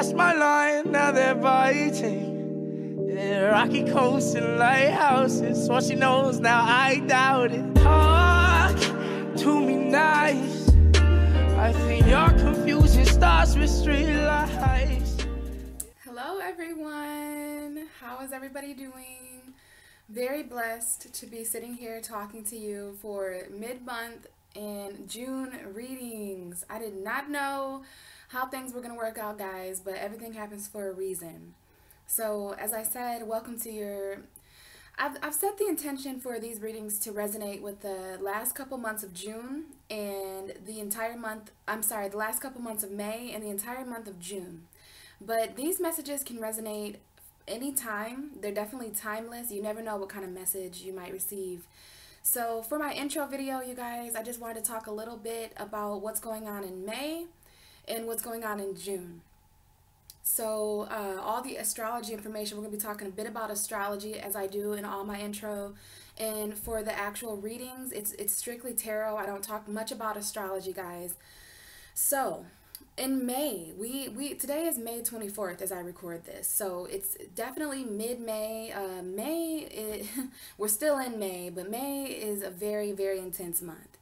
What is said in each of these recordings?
cast my line, now they're biting. Yeah, rocky coasts and lighthouses, what she knows now, I doubt it. Talk to me nice. I think your confusion starts with street lights. Hello everyone, how is everybody doing? Very blessed to be sitting here talking to you for mid-month and June readings. I did not know how things were going to work out, guys, but everything happens for a reason. So as I said, welcome to your... I've set the intention for these readings to resonate with the last couple months of June and the entire month, the last couple months of May and the entire month of June. But these messages can resonate anytime. They're definitely timeless. You never know what kind of message you might receive. So for my intro video, you guys, I just wanted to talk a little bit about what's going on in May and what's going on in June. So all the astrology information, we're going to be talking a bit about astrology as I do in all my intro. And for the actual readings, it's strictly tarot. I don't talk much about astrology, guys. So in May, today is May 24th as I record this, so it's definitely mid-May. We're still in May, but May is a very, very intense month.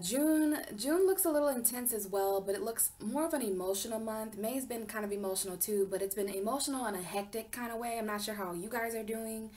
June looks a little intense as well, but it looks more of an emotional month. May's been kind of emotional too, but it's been emotional in a hectic kind of way. I'm not sure how you guys are doing,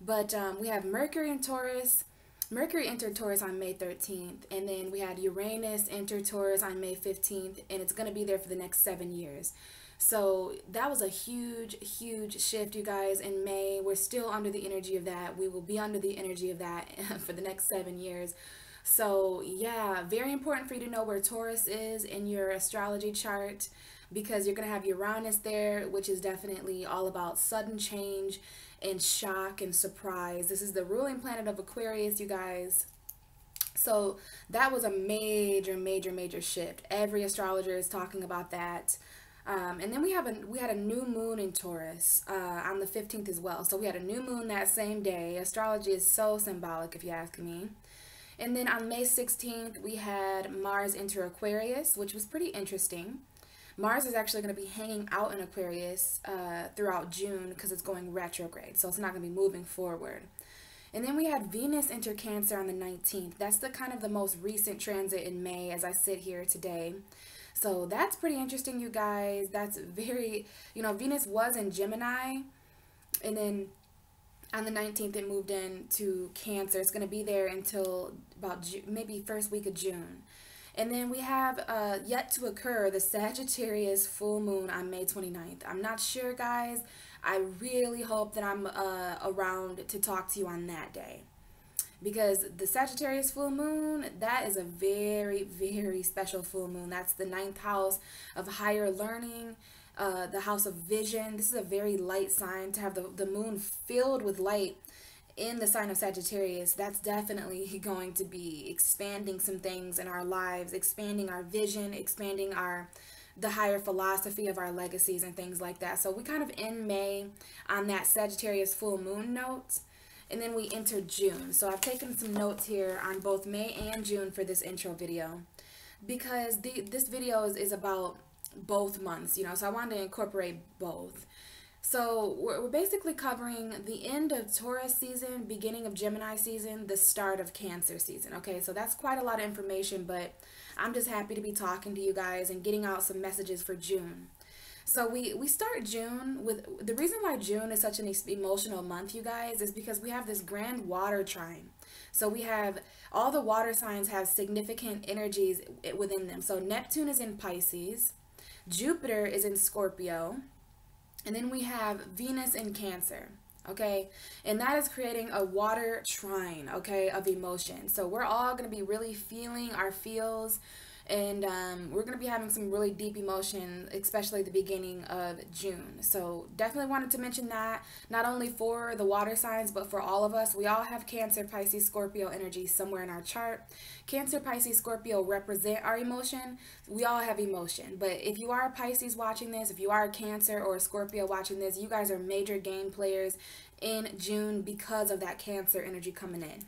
but we have Mercury in Taurus. Mercury entered Taurus on May 13th, and then we had Uranus enter Taurus on May 15th, and it's going to be there for the next 7 years. So that was a huge, huge shift, you guys, in May. We're still under the energy of that. We will be under the energy of that for the next 7 years. So yeah, very important for you to know where Taurus is in your astrology chart, because you're going to have Uranus there, which is definitely all about sudden change and shock and surprise. This is the ruling planet of Aquarius, you guys. So that was a major, major, major shift. Every astrologer is talking about that. And then we had a new moon in Taurus on the 15th as well. So we had a new moon that same day. Astrology is so symbolic, if you ask me. And then on May 16th, we had Mars enter Aquarius, which was pretty interesting. Mars is actually going to be hanging out in Aquarius throughout June because it's going retrograde, so it's not going to be moving forward. And then we had Venus enter Cancer on the 19th. That's the kind of the most recent transit in May as I sit here today. So that's pretty interesting, you guys. That's very, Venus was in Gemini, and then on the 19th it moved into Cancer. It's going to be there until about maybe first week of June. And then we have yet to occur the Sagittarius full moon on May 29th. I'm not sure, guys. I really hope that I'm around to talk to you on that day, because the Sagittarius full moon, that is a very, very special full moon. That's the 9th house of higher learning, the house of vision. This is a very light sign. To have the moon filled with light in the sign of Sagittarius, that's definitely going to be expanding some things in our lives, expanding our vision, expanding the higher philosophy of our legacies and things like that. So we kind of end May on that Sagittarius full moon note, and then we enter June. So I've taken some notes here on both May and June for this intro video, because this video is about both months, so I wanted to incorporate both. So we're basically covering the end of Taurus season, beginning of Gemini season, the start of Cancer season. Okay, so that's quite a lot of information, but I'm just happy to be talking to you guys and getting out some messages for June. So we start June with, the reason why June is such an emotional month, you guys, is because we have this grand water trine. So we have, all the water signs have significant energies within them. So Neptune is in Pisces, Jupiter is in Scorpio, and then we have Venus in Cancer, okay? And that is creating a water trine, okay, of emotion. So we're all going to be really feeling our feels, and we're going to be having some really deep emotion, especially the beginning of June. So definitely wanted to mention that, not only for the water signs, but for all of us. We all have Cancer, Pisces, Scorpio energy somewhere in our chart. Cancer, Pisces, Scorpio represent our emotion. We all have emotion. But if you are a Pisces watching this, if you are a Cancer or a Scorpio watching this, you guys are major game players in June because of that Cancer energy coming in.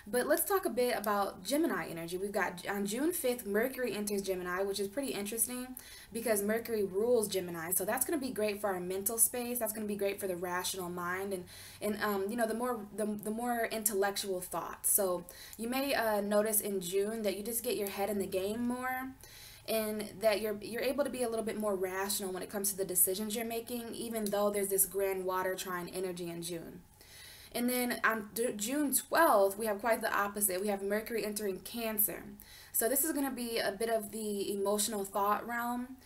But let's talk a bit about Gemini energy. We've got on June 5th, Mercury enters Gemini, which is pretty interesting because Mercury rules Gemini. So that's going to be great for our mental space. That's going to be great for the rational mind and you know, the more intellectual thoughts. So you may notice in June that you just get your head in the game more, and that you're able to be a little bit more rational when it comes to the decisions you're making, even though there's this grand water trine energy in June. And then on June 12th, we have quite the opposite. We have Mercury entering Cancer. So this is going to be a bit of the emotional thought realm.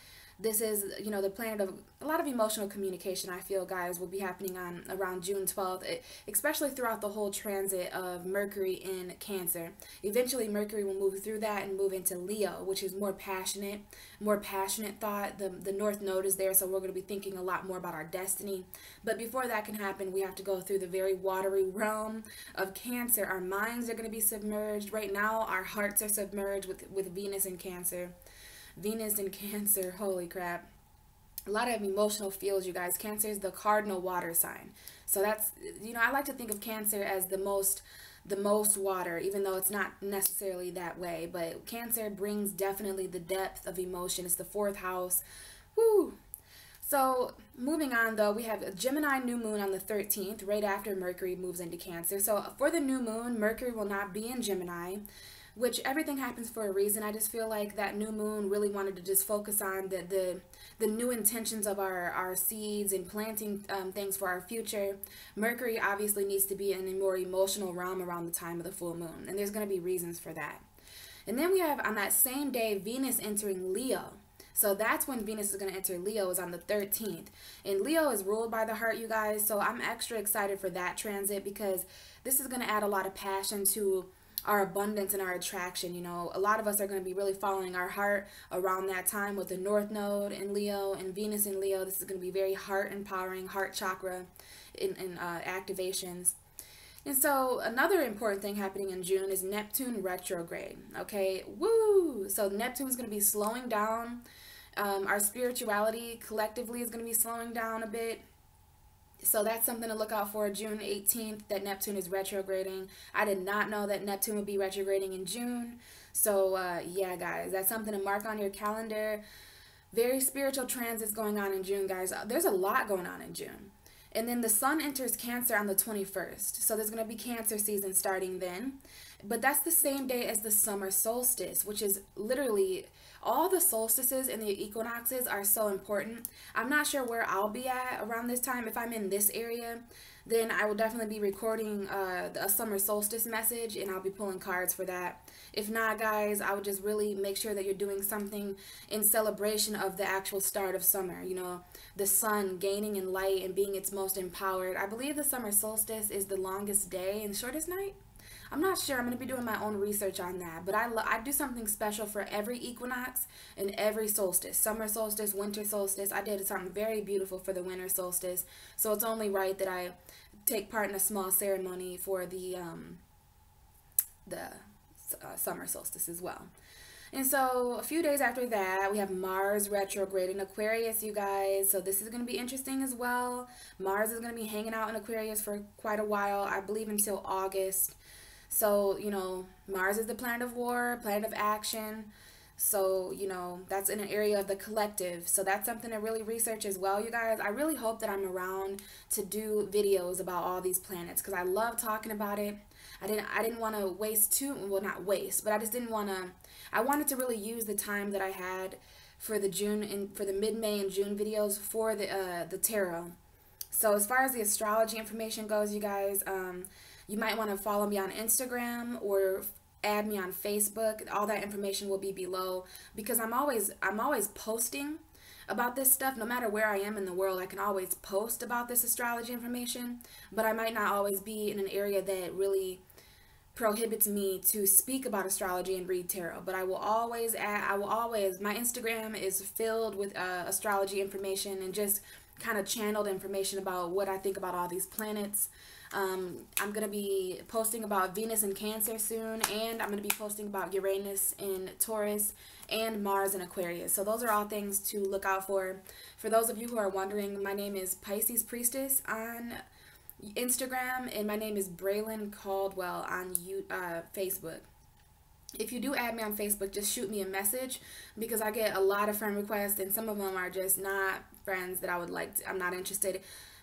This is, you know, the planet of a lot of emotional communication, I feel, guys, will be happening on around June 12th, especially throughout the whole transit of Mercury in Cancer. Eventually, Mercury will move through that and move into Leo, which is more passionate thought. The North Node is there, so we're going to be thinking a lot more about our destiny. But before that can happen, we have to go through the very watery realm of Cancer. Our minds are going to be submerged. Right now, our hearts are submerged with Venus in Cancer. Venus in Cancer, holy crap. A lot of emotional feels, you guys. Cancer is the cardinal water sign. So that's, you know, I like to think of Cancer as the most water, even though it's not necessarily that way. But Cancer brings definitely the depth of emotion. It's the 4th house. Woo! So moving on, though, we have a Gemini new moon on the 13th, right after Mercury moves into Cancer. So for the new moon, Mercury will not be in Gemini, which everything happens for a reason. I just feel like that new moon really wanted to just focus on the new intentions of our seeds and planting things for our future. Mercury obviously needs to be in a more emotional realm around the time of the full moon, and there's going to be reasons for that. And then we have on that same day Venus entering Leo. So that's when Venus is going to enter Leo, is on the 13th. And Leo is ruled by the heart, you guys, so I'm extra excited for that transit because this is going to add a lot of passion to our abundance and our attraction. You know, a lot of us are going to be really following our heart around that time with the North Node in Leo and Venus in Leo. This is going to be very heart empowering, heart chakra in activations. And so another important thing happening in June is Neptune retrograde. Okay, woo! So Neptune is going to be slowing down. Our spirituality collectively is going to be slowing down a bit. So that's something to look out for. June 18th, that Neptune is retrograding. I did not know that Neptune would be retrograding in June. So yeah, guys, that's something to mark on your calendar. Very spiritual transits going on in June, guys. There's a lot going on in June. And then the sun enters Cancer on the 21st. So there's going to be Cancer season starting then. But that's the same day as the summer solstice, which is literally all the solstices and the equinoxes are so important. I'm not sure where I'll be at around this time. If I'm in this area, then I will definitely be recording a summer solstice message, and I'll be pulling cards for that. If not, guys, I would just really make sure that you're doing something in celebration of the actual start of summer. You know, the sun gaining in light and being its most empowered. I believe the summer solstice is the longest day and shortest night. I'm not sure. I'm going to be doing my own research on that. But I do something special for every equinox and every solstice. Summer solstice, winter solstice. I did something very beautiful for the winter solstice. So it's only right that I take part in a small ceremony for the summer solstice as well. And so a few days after that, we have Mars retrograde in Aquarius, you guys. So this is going to be interesting as well. Mars is going to be hanging out in Aquarius for quite a while, I believe until August. So, you know, Mars is the planet of war, planet of action. So, you know, that's in an area of the collective. So that's something to really research as well, you guys. I really hope that I'm around to do videos about all these planets because I love talking about it. I didn't want to waste well, not waste, but I just didn't want to, I wanted to really use the time that I had for the mid-May and June videos for the tarot. So as far as the astrology information goes, you guys, you might want to follow me on Instagram or add me on Facebook. All that information will be below because I'm always posting about this stuff. No matter where I am in the world, I can always post about this astrology information, but I might not always be in an area that really prohibits me to speak about astrology and read tarot. But I will always my Instagram is filled with astrology information and just kind of channeled information about what I think about all these planets. I'm going to be posting about Venus in Cancer soon, and I'm going to be posting about Uranus in Taurus and Mars in Aquarius. So those are all things to look out for. For those of you who are wondering, my name is Pisces Priestess on Instagram, and my name is Braylon Caldwell on Facebook. If you do add me on Facebook, just shoot me a message, because I get a lot of friend requests, and some of them are just not friends that I'm not interested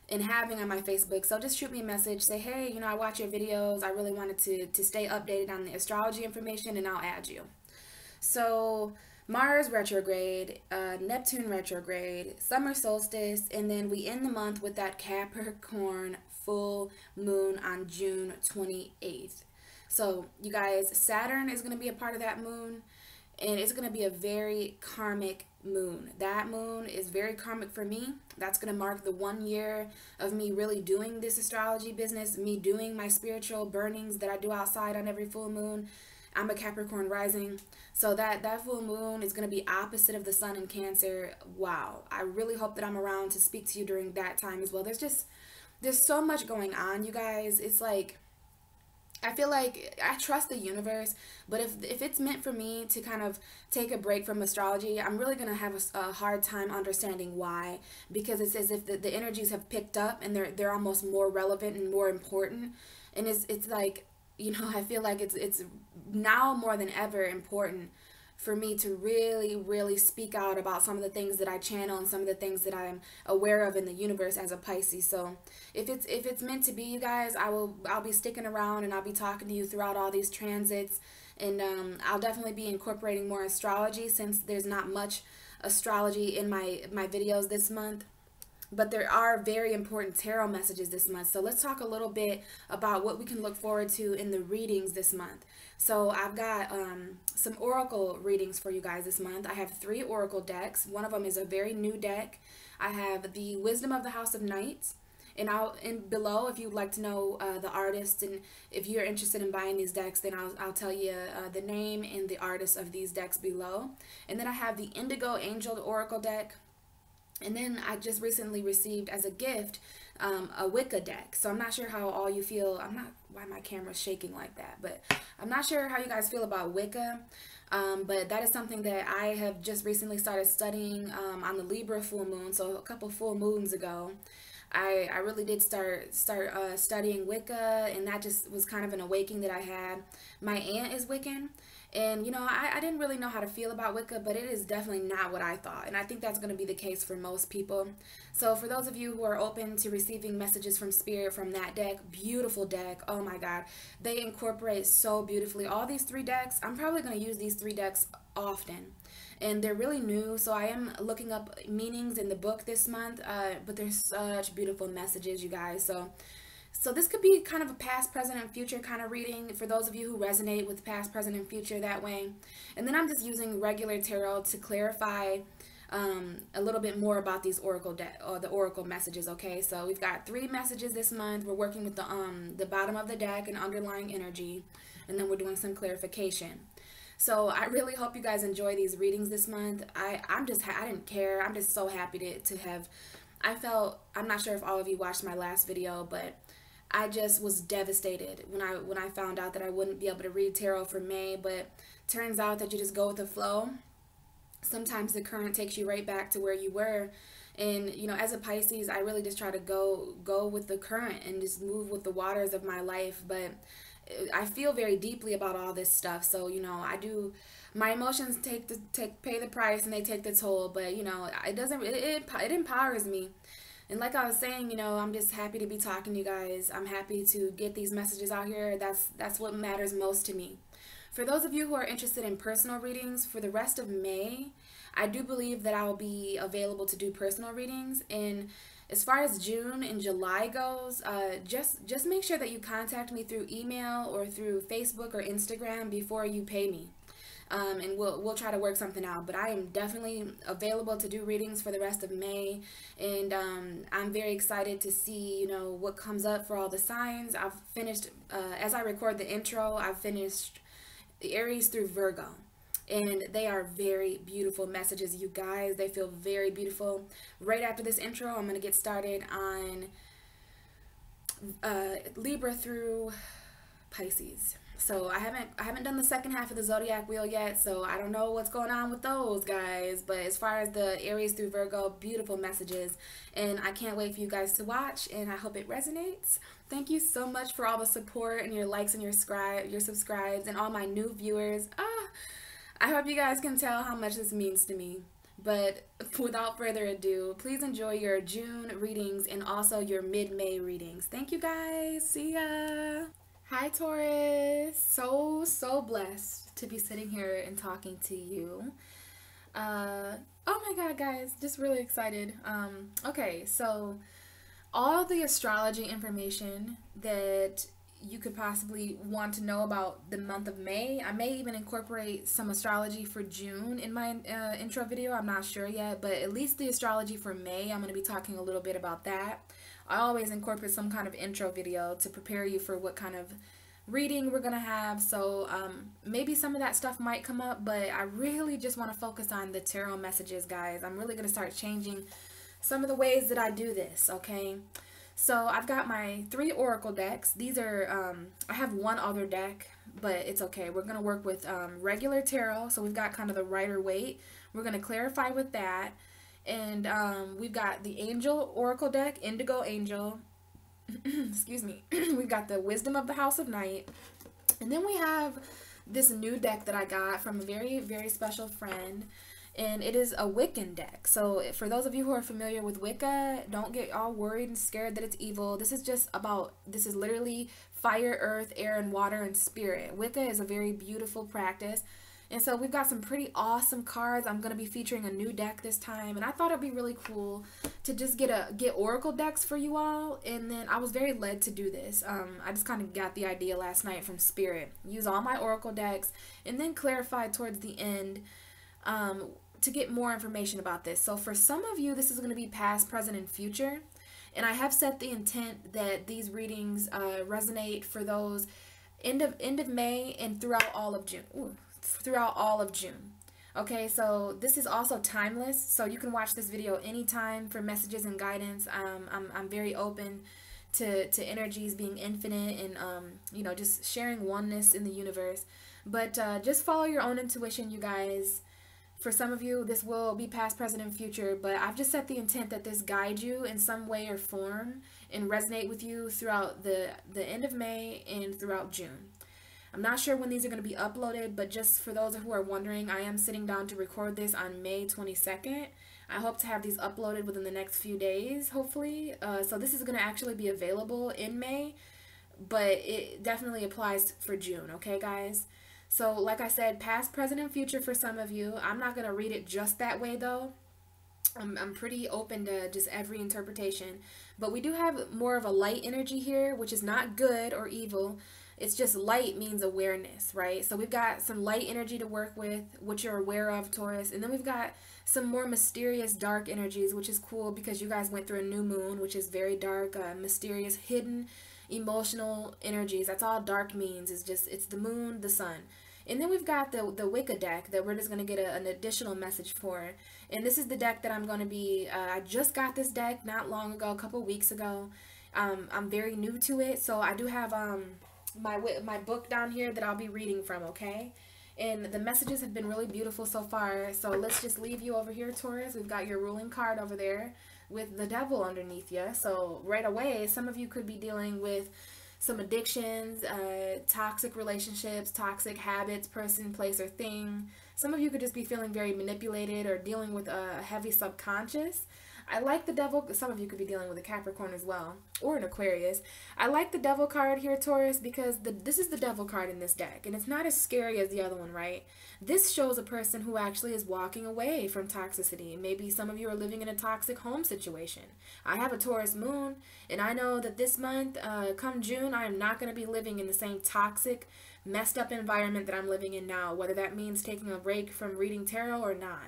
in having on my Facebook. So just shoot me a message, say, hey, you know, I watch your videos, I really wanted to stay updated on the astrology information, and I'll add you. So Mars retrograde, Neptune retrograde, summer solstice, and then we end the month with that Capricorn full moon on June 28th. So you guys, Saturn is going to be a part of that moon, and it's going to be a very karmic moon. That moon is very karmic for me. That's going to mark the 1 year of me really doing this astrology business, me doing my spiritual burnings that I do outside on every full moon. I'm a Capricorn rising, so that full moon is going to be opposite of the sun in Cancer. Wow, I really hope that I'm around to speak to you during that time as well. There's so much going on, you guys. It's like, I feel like I trust the universe, but if it's meant for me to kind of take a break from astrology, I'm really going to have a hard time understanding why, because it's as if the energies have picked up and they're almost more relevant and more important. And it's like, you know, I feel like it's now more than ever important for me to really, really speak out about some of the things that I channel and some of the things that I'm aware of in the universe as a Pisces. So if it's meant to be, you guys, I'll be sticking around, and I'll be talking to you throughout all these transits, and I'll definitely be incorporating more astrology, since there's not much astrology in my videos this month. But there are very important tarot messages this month. So let's talk a little bit about what we can look forward to in the readings this month. So I've got some oracle readings for you guys this month. I have 3 oracle decks. One of them is a very new deck. I have the Wisdom of the House of Knights. And below, if you'd like to know the artist, and if you're interested in buying these decks, then I'll tell you the name and the artist of these decks below. And then I have the Indigo Angel Oracle deck. And then I just recently received as a gift a Wicca deck. So I'm not sure how all you feel. Why my camera's shaking like that, but I'm not sure how you guys feel about Wicca. But that is something that I have just recently started studying on the Libra full moon. So a couple full moons ago, I really did start studying Wicca, and that just was kind of an awakening that I had. My aunt is Wiccan. And, you know, I didn't really know how to feel about Wicca, but it is definitely not what I thought. And I think that's going to be the case for most people. So for those of you who are open to receiving messages from Spirit from that deck, beautiful deck. Oh my God. They incorporate so beautifully. All these 3 decks, I'm probably going to use these 3 decks often. And they're really new, so I am looking up meanings in the book this month. But there's such beautiful messages, you guys. So this could be kind of a past, present, and future kind of reading for those of you who resonate with past, present, and future that way. And then I'm just using regular tarot to clarify a little bit more about these the oracle messages. Okay, so we've got 3 messages this month. We're working with the bottom of the deck and underlying energy, and then we're doing some clarification. So I really hope you guys enjoy these readings this month. I didn't care. I'm just so happy to have. I'm not sure if all of you watched my last video, but I just was devastated when I found out that I wouldn't be able to read tarot for May. But turns out that you just go with the flow. Sometimes the current takes you right back to where you were. And, you know, as a Pisces, I really just try to go with the current and just move with the waters of my life. But I feel very deeply about all this stuff. So, you know, my emotions pay the price, and they take the toll. But, you know, it empowers me. And like I was saying, you know, I'm just happy to be talking to you guys. I'm happy to get these messages out here. That's what matters most to me. For those of you who are interested in personal readings for the rest of May, I do believe that I will be available to do personal readings. And as far as June and July goes, just make sure that you contact me through email or through Facebook or Instagram before you pay me. And we'll try to work something out. But I am definitely available to do readings for the rest of May, and I'm very excited to see, you know, what comes up for all the signs. I've finished, as I record the intro, I've finished the Aries through Virgo, and they are very beautiful messages, you guys. They feel very beautiful. Right after this intro, I'm going to get started on Libra through Pisces. So I haven't done the second half of the zodiac wheel yet, so I don't know what's going on with those guys. But as far as the Aries through Virgo, beautiful messages, and I can't wait for you guys to watch, and I hope it resonates. Thank you so much for all the support and your likes and your subscribes and all my new viewers. I hope you guys can tell how much this means to me. But without further ado, please enjoy your June readings and also your mid-May readings. Thank you guys. See ya. Hi Taurus. So blessed to be sitting here and talking to you. Oh my god, guys, just really excited. Okay, so all the astrology information that you could possibly want to know about the month of May. I may even incorporate some astrology for June in my intro video. I'm not sure yet, but at least the astrology for May, I'm going to be talking a little bit about that. I always incorporate some kind of intro video to prepare you for what kind of reading we're going to have. So maybe some of that stuff might come up, but I really just want to focus on the tarot messages, guys. I'm really going to start changing some of the ways that I do this, okay? So I've got my 3 oracle decks. These are, I have one other deck, but it's okay. We're going to work with regular tarot. So we've got kind of the Rider-Waite. We're going to clarify with that. And we've got the Angel Oracle deck, Indigo Angel. Excuse me. We've got the Wisdom of the House of Night. And then we have this new deck that I got from a very, very special friend. And it is a Wiccan deck. So for those of you who are familiar with Wicca, don't get all worried and scared that it's evil. This is just about, this is literally fire, earth, air, and water, and spirit. Wicca is a very beautiful practice. And so we've got some pretty awesome cards. I'm going to be featuring a new deck this time. And I thought it'd be really cool to just get oracle decks for you all. And then I was very led to do this. I just kind of got the idea last night from spirit. Use all my oracle decks and then clarify towards the end to get more information about this. So for some of you, this is going to be past, present, and future. And I have set the intent that these readings resonate for those end of May and throughout all of June. Throughout all of June. Okay, so this is also timeless, so you can watch this video anytime for messages and guidance. I'm very open to energies being infinite and you know, just sharing oneness in the universe. But just follow your own intuition, you guys. For some of you, this will be past, present, and future, but I've just set the intent that this guide you in some way or form and resonate with you throughout the end of May and throughout June. I'm not sure when these are going to be uploaded, but just for those who are wondering, I am sitting down to record this on May 22nd. I hope to have these uploaded within the next few days, hopefully. So this is going to actually be available in May, but it definitely applies for June, okay, guys? So like I said, past, present, and future for some of you. I'm not going to read it just that way, though. I'm pretty open to just every interpretation. But we do have more of a light energy here, which is not good or evil. It's just light means awareness, right? So we've got some light energy to work with, which you're aware of, Taurus. And then we've got some more mysterious dark energies, which is cool because you guys went through a new moon, which is very dark, mysterious, hidden, emotional energies. That's all dark means. It's the moon, the sun. And then we've got the Wicca deck that we're just going to get an additional message for. And this is the deck that I'm going to be, I just got this deck not long ago, a couple weeks ago. I'm very new to it, so I do have my book down here that I'll be reading from, okay? And the messages have been really beautiful so far, so let's just leave you over here, Taurus. We've got your ruling card over there with the devil underneath you. So right away, some of you could be dealing with some addictions, toxic relationships, toxic habits, person, place, or thing. Some of you could just be feeling very manipulated or dealing with a heavy subconscious. I like the devil. Some of you could be dealing with a Capricorn as well, or an Aquarius. I like the devil card here, Taurus, because this is the devil card in this deck, and it's not as scary as the other one, right? This shows a person who actually is walking away from toxicity. Maybe some of you are living in a toxic home situation. I have a Taurus moon, and I know that this month, come June, I am not going to be living in the same toxic, messed up environment that I'm living in now, whether that means taking a break from reading tarot or not.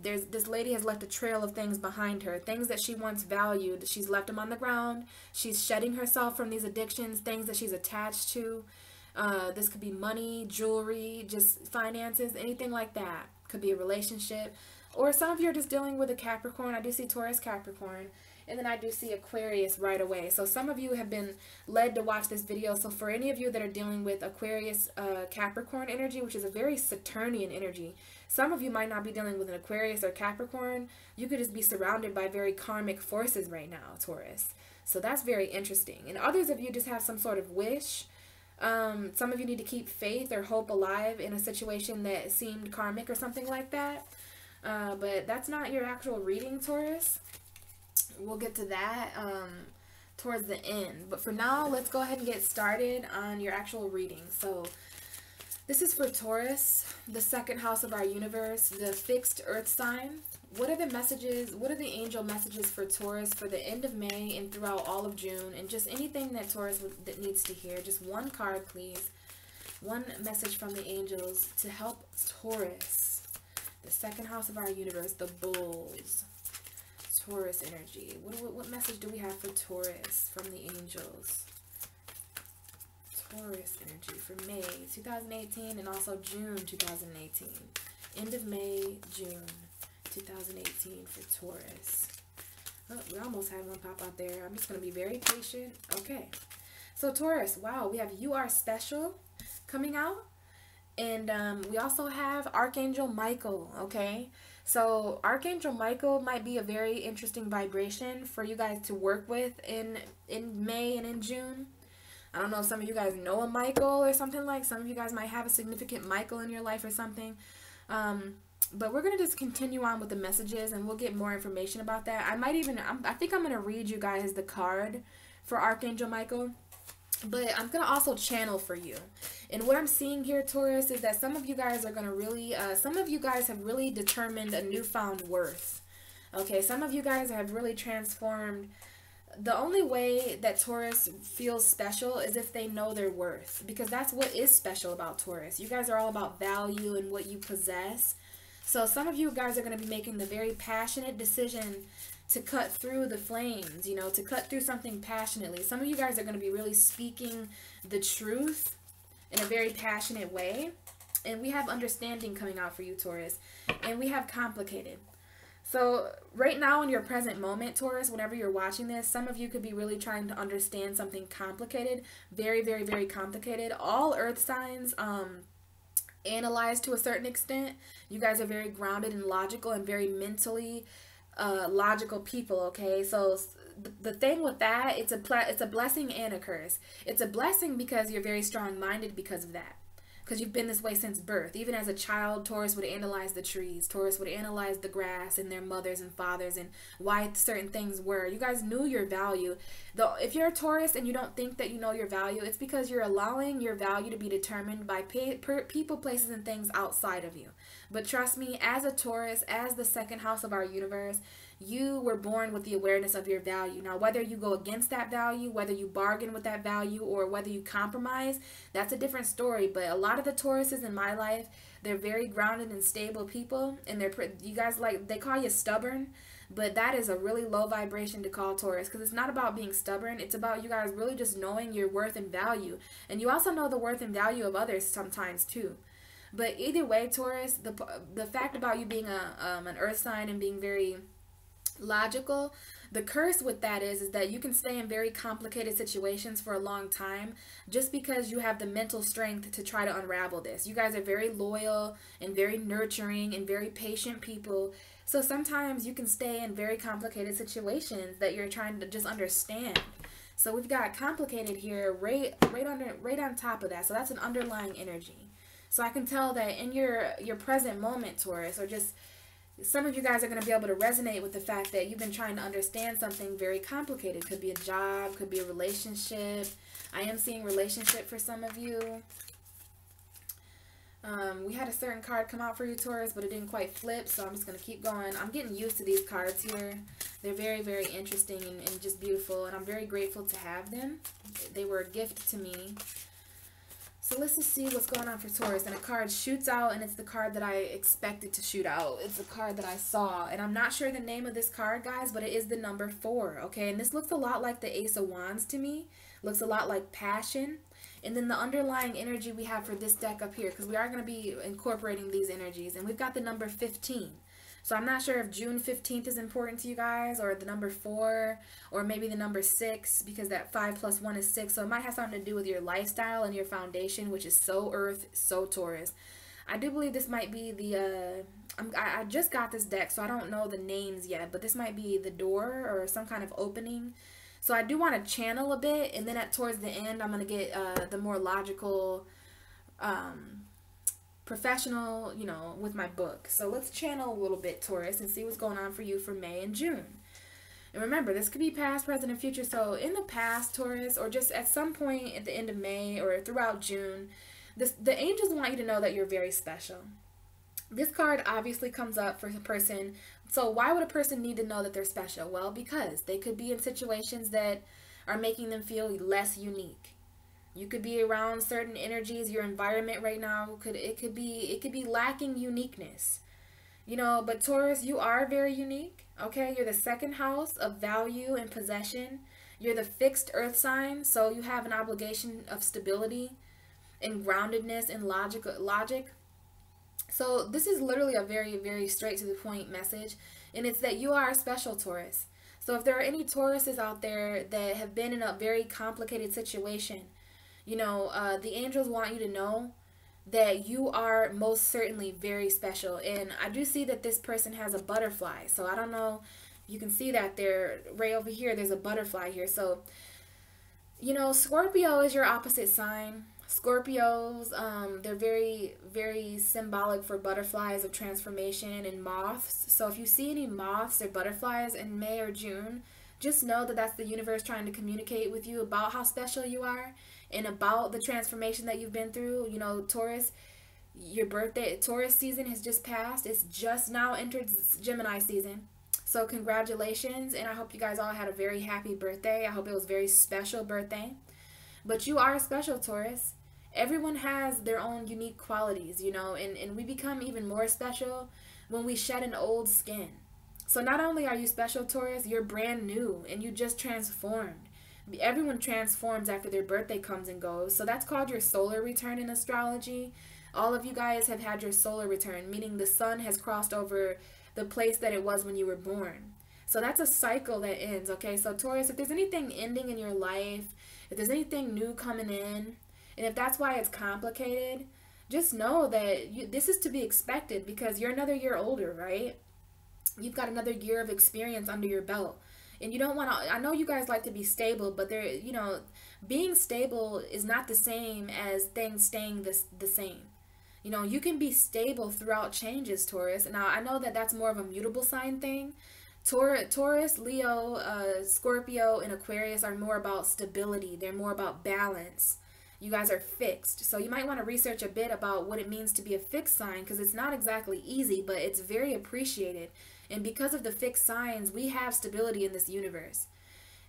This lady has left a trail of things behind her, things that she once valued. She's left them on the ground. She's shedding herself from these addictions, things that she's attached to. This could be money, jewelry, just finances, anything like that. Could be a relationship. Or some of you are just dealing with a Capricorn. I do see Taurus Capricorn. And then I do see Aquarius right away. So some of you have been led to watch this video. So for any of you that are dealing with Aquarius, Capricorn energy, which is a very Saturnian energy, some of you might not be dealing with an Aquarius or Capricorn. You could just be surrounded by very karmic forces right now, Taurus. So that's very interesting. And others of you just have some sort of wish. Some of you need to keep faith or hope alive in a situation that seemed karmic or something like that. But that's not your actual reading, Taurus. We'll get to that towards the end. But for now, let's go ahead and get started on your actual reading. So this is for Taurus, the second house of our universe, the fixed earth sign. What are the messages, what are the angel messages for Taurus for the end of May and throughout all of June? And just anything that Taurus that needs to hear. Just one card, please. One message from the angels to help Taurus, the second house of our universe, the bulls. Taurus energy. What message do we have for Taurus from the angels? Taurus energy for May 2018 and also June 2018. End of May, June 2018 for Taurus. Oh, we almost had one pop out there. I'm just going to be very patient. Okay. So Taurus, wow, we have You Are Special coming out. And we also have Archangel Michael, okay? So Archangel Michael might be a very interesting vibration for you guys to work with in May and in June. I don't know if some of you guys know a Michael or something like. Some of you guys might have a significant Michael in your life or something. But we're going to just continue on with the messages and we'll get more information about that. I think I'm going to read you guys the card for Archangel Michael. But I'm going to also channel for you. And what I'm seeing here, Taurus, is that some of you guys are going to really, some of you guys have really determined a newfound worth. Okay, some of you guys have really transformed. The only way that Taurus feels special is if they know their worth. Because that's what is special about Taurus. You guys are all about value and what you possess. So some of you guys are going to be making the very passionate decision to cut through the flames, you know, to cut through something passionately. Some of you guys are going to be really speaking the truth in a very passionate way. And we have understanding coming out for you, Taurus. And we have complicated. So right now in your present moment, Taurus, whenever you're watching this, some of you could be really trying to understand something complicated. Very, very, very complicated. All earth signs analyze to a certain extent. You guys are very grounded and logical and very mentally logical people, okay? So the thing with that, it's a blessing and a curse. It's a blessing because you're very strong-minded because of that. Because you've been this way since birth. Even as a child, Taurus would analyze the trees. Taurus would analyze the grass and their mothers and fathers and why certain things were. You guys knew your value. Though, if you're a Taurus and you don't think that you know your value, it's because you're allowing your value to be determined by people, places, and things outside of you. But trust me, as a Taurus, as the second house of our universe, you were born with the awareness of your value. Now, whether you go against that value, whether you bargain with that value, or whether you compromise, that's a different story. But a lot of the Tauruses in my life, they're very grounded and stable people. And you guys, they call you stubborn. But that is a really low vibration to call Taurus. Because it's not about being stubborn. It's about you guys really just knowing your worth and value. And you also know the worth and value of others sometimes too. But either way, Taurus, the fact about you being an earth sign and being very logical, the curse with that is that you can stay in very complicated situations for a long time just because you have the mental strength to try to unravel this. You guys are very loyal and very nurturing and very patient people. So sometimes you can stay in very complicated situations that you're trying to just understand. So we've got complicated here right on top of that. So that's an underlying energy. So I can tell that in your present moment, Taurus, or just some of you guys are going to be able to resonate with the fact that you've been trying to understand something very complicated. Could be a job, could be a relationship. I am seeing relationship for some of you. We had a certain card come out for you, Taurus, but it didn't quite flip, so I'm just going to keep going. I'm getting used to these cards here. They're very, very interesting and just beautiful, and I'm very grateful to have them. They were a gift to me. So let's just see what's going on for Taurus. And a card shoots out, and it's the card that I expected to shoot out. It's the card that I saw. And I'm not sure the name of this card, guys, but it is the number 4, okay? And this looks a lot like the Ace of Wands to me. Looks a lot like passion. And then the underlying energy we have for this deck up here, because we are going to be incorporating these energies. And we've got the number 15. So I'm not sure if June 15th is important to you guys, or the number 4, or maybe the number 6, because that 5 plus 1 is 6. So it might have something to do with your lifestyle and your foundation, which is so Earth, so Taurus. I do believe this might be the, I just got this deck, so I don't know the names yet, but this might be the door or some kind of opening. So I do want to channel a bit, and then towards the end, I'm going to get the more logical, professional, you know, with my book. So let's channel a little bit, Taurus, and see what's going on for you for May and June. And remember, this could be past, present, and future. So in the past, Taurus, or just at some point at the end of May or throughout June, the angels want you to know that you're very special. This card obviously comes up for a person. So why would a person need to know that they're special? Well, because they could be in situations that are making them feel less unique. You could be around certain energies. Your environment right now it could be lacking uniqueness. You know, but Taurus, you are very unique. Okay, you're the second house of value and possession. You're the fixed earth sign, so you have an obligation of stability and groundedness and logic. So this is literally a very, very straight to the point message, and it's that you are a special, Taurus. So if there are any Tauruses out there that have been in a very complicated situation, you know, the angels want you to know that you are most certainly very special. And I do see that this person has a butterfly. So I don't know, you can see that there, right over here, there's a butterfly here. So, you know, Scorpio is your opposite sign. Scorpios, they're very, very symbolic for butterflies of transformation and moths. So if you see any moths or butterflies in May or June, just know that that's the universe trying to communicate with you about how special you are and about the transformation that you've been through. You know, Taurus, your birthday, Taurus season has just passed. It's just now entered Gemini season. So congratulations, and I hope you guys all had a very happy birthday. I hope it was a very special birthday. But you are special, Taurus. Everyone has their own unique qualities, you know, and we become even more special when we shed an old skin. So not only are you special, Taurus, you're brand new and you just transformed. Everyone transforms after their birthday comes and goes. So that's called your solar return in astrology. All of you guys have had your solar return, meaning the sun has crossed over the place that it was when you were born. So that's a cycle that ends, okay? So Taurus, if there's anything ending in your life, if there's anything new coming in, and if that's why it's complicated, just know that this is to be expected because you're another year older, right? You've got another year of experience under your belt. And you don't want to, I know you guys like to be stable, but there, you know, being stable is not the same as things staying the same. You know, you can be stable throughout changes, Taurus. Now, I know that that's more of a mutable sign thing. Taurus, Leo, Scorpio, and Aquarius are more about stability. They're more about balance. You guys are fixed. So you might want to research a bit about what it means to be a fixed sign because it's not exactly easy, but it's very appreciated. And because of the fixed signs, we have stability in this universe.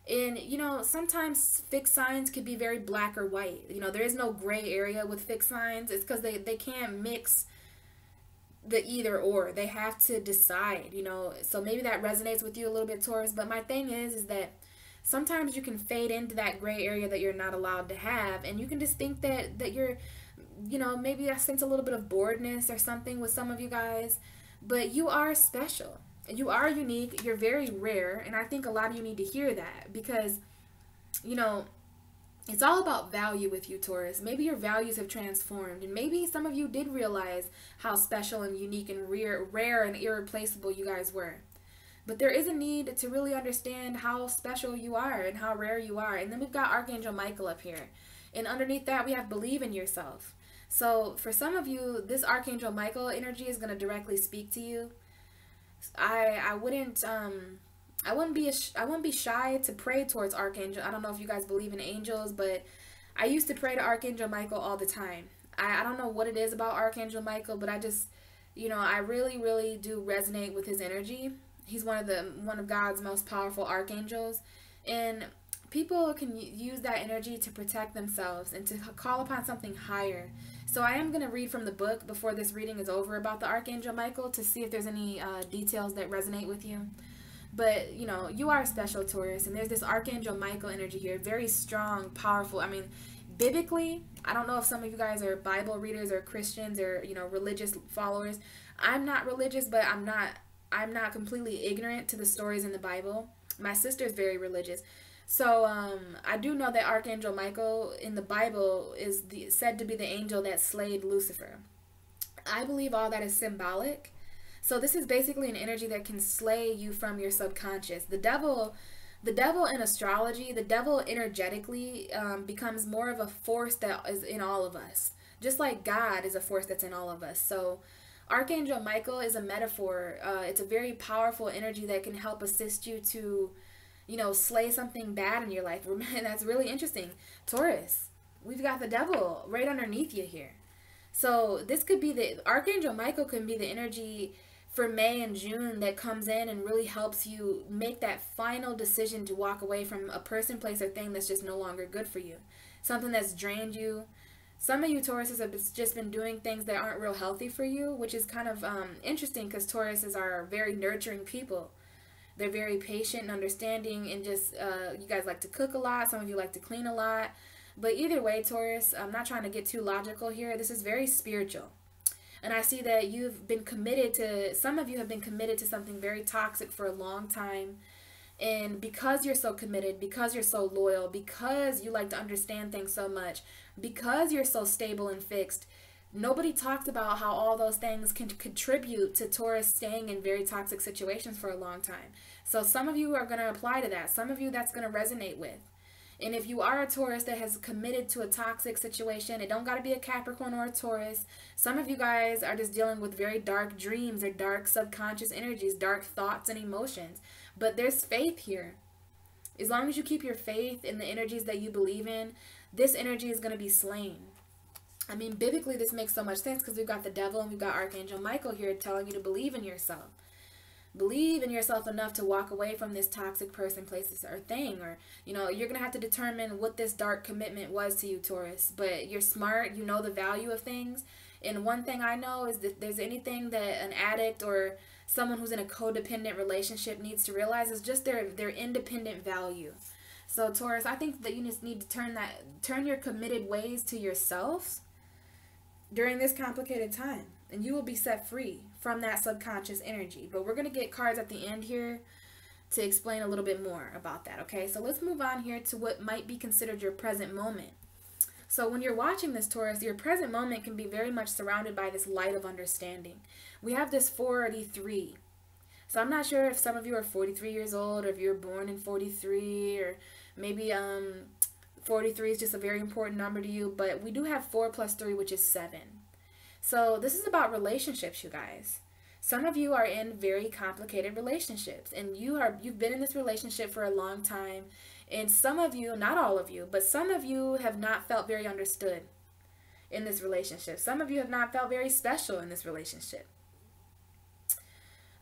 And, you know, sometimes fixed signs could be very black or white. You know, there is no gray area with fixed signs. It's because they can't mix the either or. They have to decide, you know. So maybe that resonates with you a little bit, Taurus. But my thing is that sometimes you can fade into that gray area that you're not allowed to have. And you can just think that you're, you know, maybe I sense a little bit of boredness or something with some of you guys. But you are special. You are unique. You're very rare. And I think a lot of you need to hear that because, you know, it's all about value with you, Taurus. Maybe your values have transformed. And maybe some of you did realize how special and unique and rare and irreplaceable you guys were. But there is a need to really understand how special you are and how rare you are. And then we've got Archangel Michael up here. And underneath that, we have believe in yourself. So for some of you, this Archangel Michael energy is going to directly speak to you. I wouldn't be shy to pray towards Archangel. I don't know if you guys believe in angels, but I used to pray to Archangel Michael all the time. I don't know what it is about Archangel Michael, but I just, you know, I really, really do resonate with his energy. He's one of God's most powerful archangels, and people can use that energy to protect themselves and to call upon something higher. So I am going to read from the book before this reading is over about the Archangel Michael to see if there's any details that resonate with you. But, you know, you are special, Taurus, and there's this Archangel Michael energy here, very strong, powerful. I mean, biblically, I don't know if some of you guys are Bible readers or Christians or, you know, religious followers. I'm not religious, but I'm not I'm not completely ignorant to the stories in the Bible. My sister is very religious. So I do know that Archangel Michael in the Bible is said to be the angel that slayed Lucifer. I believe all that is symbolic. So this is basically an energy that can slay you from your subconscious. The devil in astrology, the devil energetically becomes more of a force that is in all of us. Just like God is a force that's in all of us. So Archangel Michael is a metaphor. It's a very powerful energy that can help assist you to, you know, slay something bad in your life. And that's really interesting. Taurus, we've got the devil right underneath you here. So this could be the Archangel Michael can be the energy for May and June that comes in and really helps you make that final decision to walk away from a person, place, or thing that's just no longer good for you. Something that's drained you. Some of you Tauruses have just been doing things that aren't real healthy for you, which is kind of interesting because Tauruses are very nurturing people. They're very patient and understanding, and just you guys like to cook a lot. Some of you like to clean a lot. But either way, Taurus, I'm not trying to get too logical here. This is very spiritual. And I see that you've been committed to, some of you have been committed to something very toxic for a long time. And because you're so committed, because you're so loyal, because you like to understand things so much, because you're so stable and fixed, nobody talks about how all those things can contribute to Taurus staying in very toxic situations for a long time. So some of you are going to apply to that. Some of you that's going to resonate with. And if you are a Taurus that has committed to a toxic situation, it don't got to be a Capricorn or a Taurus. Some of you guys are just dealing with very dark dreams or dark subconscious energies, dark thoughts and emotions. But there's faith here. As long as you keep your faith in the energies that you believe in, this energy is going to be slain. I mean, biblically, this makes so much sense because we've got the devil and we've got Archangel Michael here telling you to believe in yourself. Believe in yourself enough to walk away from this toxic person, place, or thing. Or, you know, you're going to have to determine what this dark commitment was to you, Taurus. But you're smart. You know the value of things. And one thing I know is that there's anything that an addict or someone who's in a codependent relationship needs to realize is just their independent value. So, Taurus, I think that you just need to turn your committed ways to yourself during this complicated time. And you will be set free from that subconscious energy. But we're going to get cards at the end here to explain a little bit more about that, okay? So let's move on here to what might be considered your present moment. So when you're watching this, Taurus, your present moment can be very much surrounded by this light of understanding. We have this 43. So I'm not sure if some of you are 43 years old, or if you were born in 43, or maybe 43 is just a very important number to you. But we do have 4 plus 3, which is 7. So this is about relationships, you guys. Some of you are in very complicated relationships, and you've been in this relationship for a long time. And some of you, not all of you, but some of you have not felt very understood in this relationship. Some of you have not felt very special in this relationship.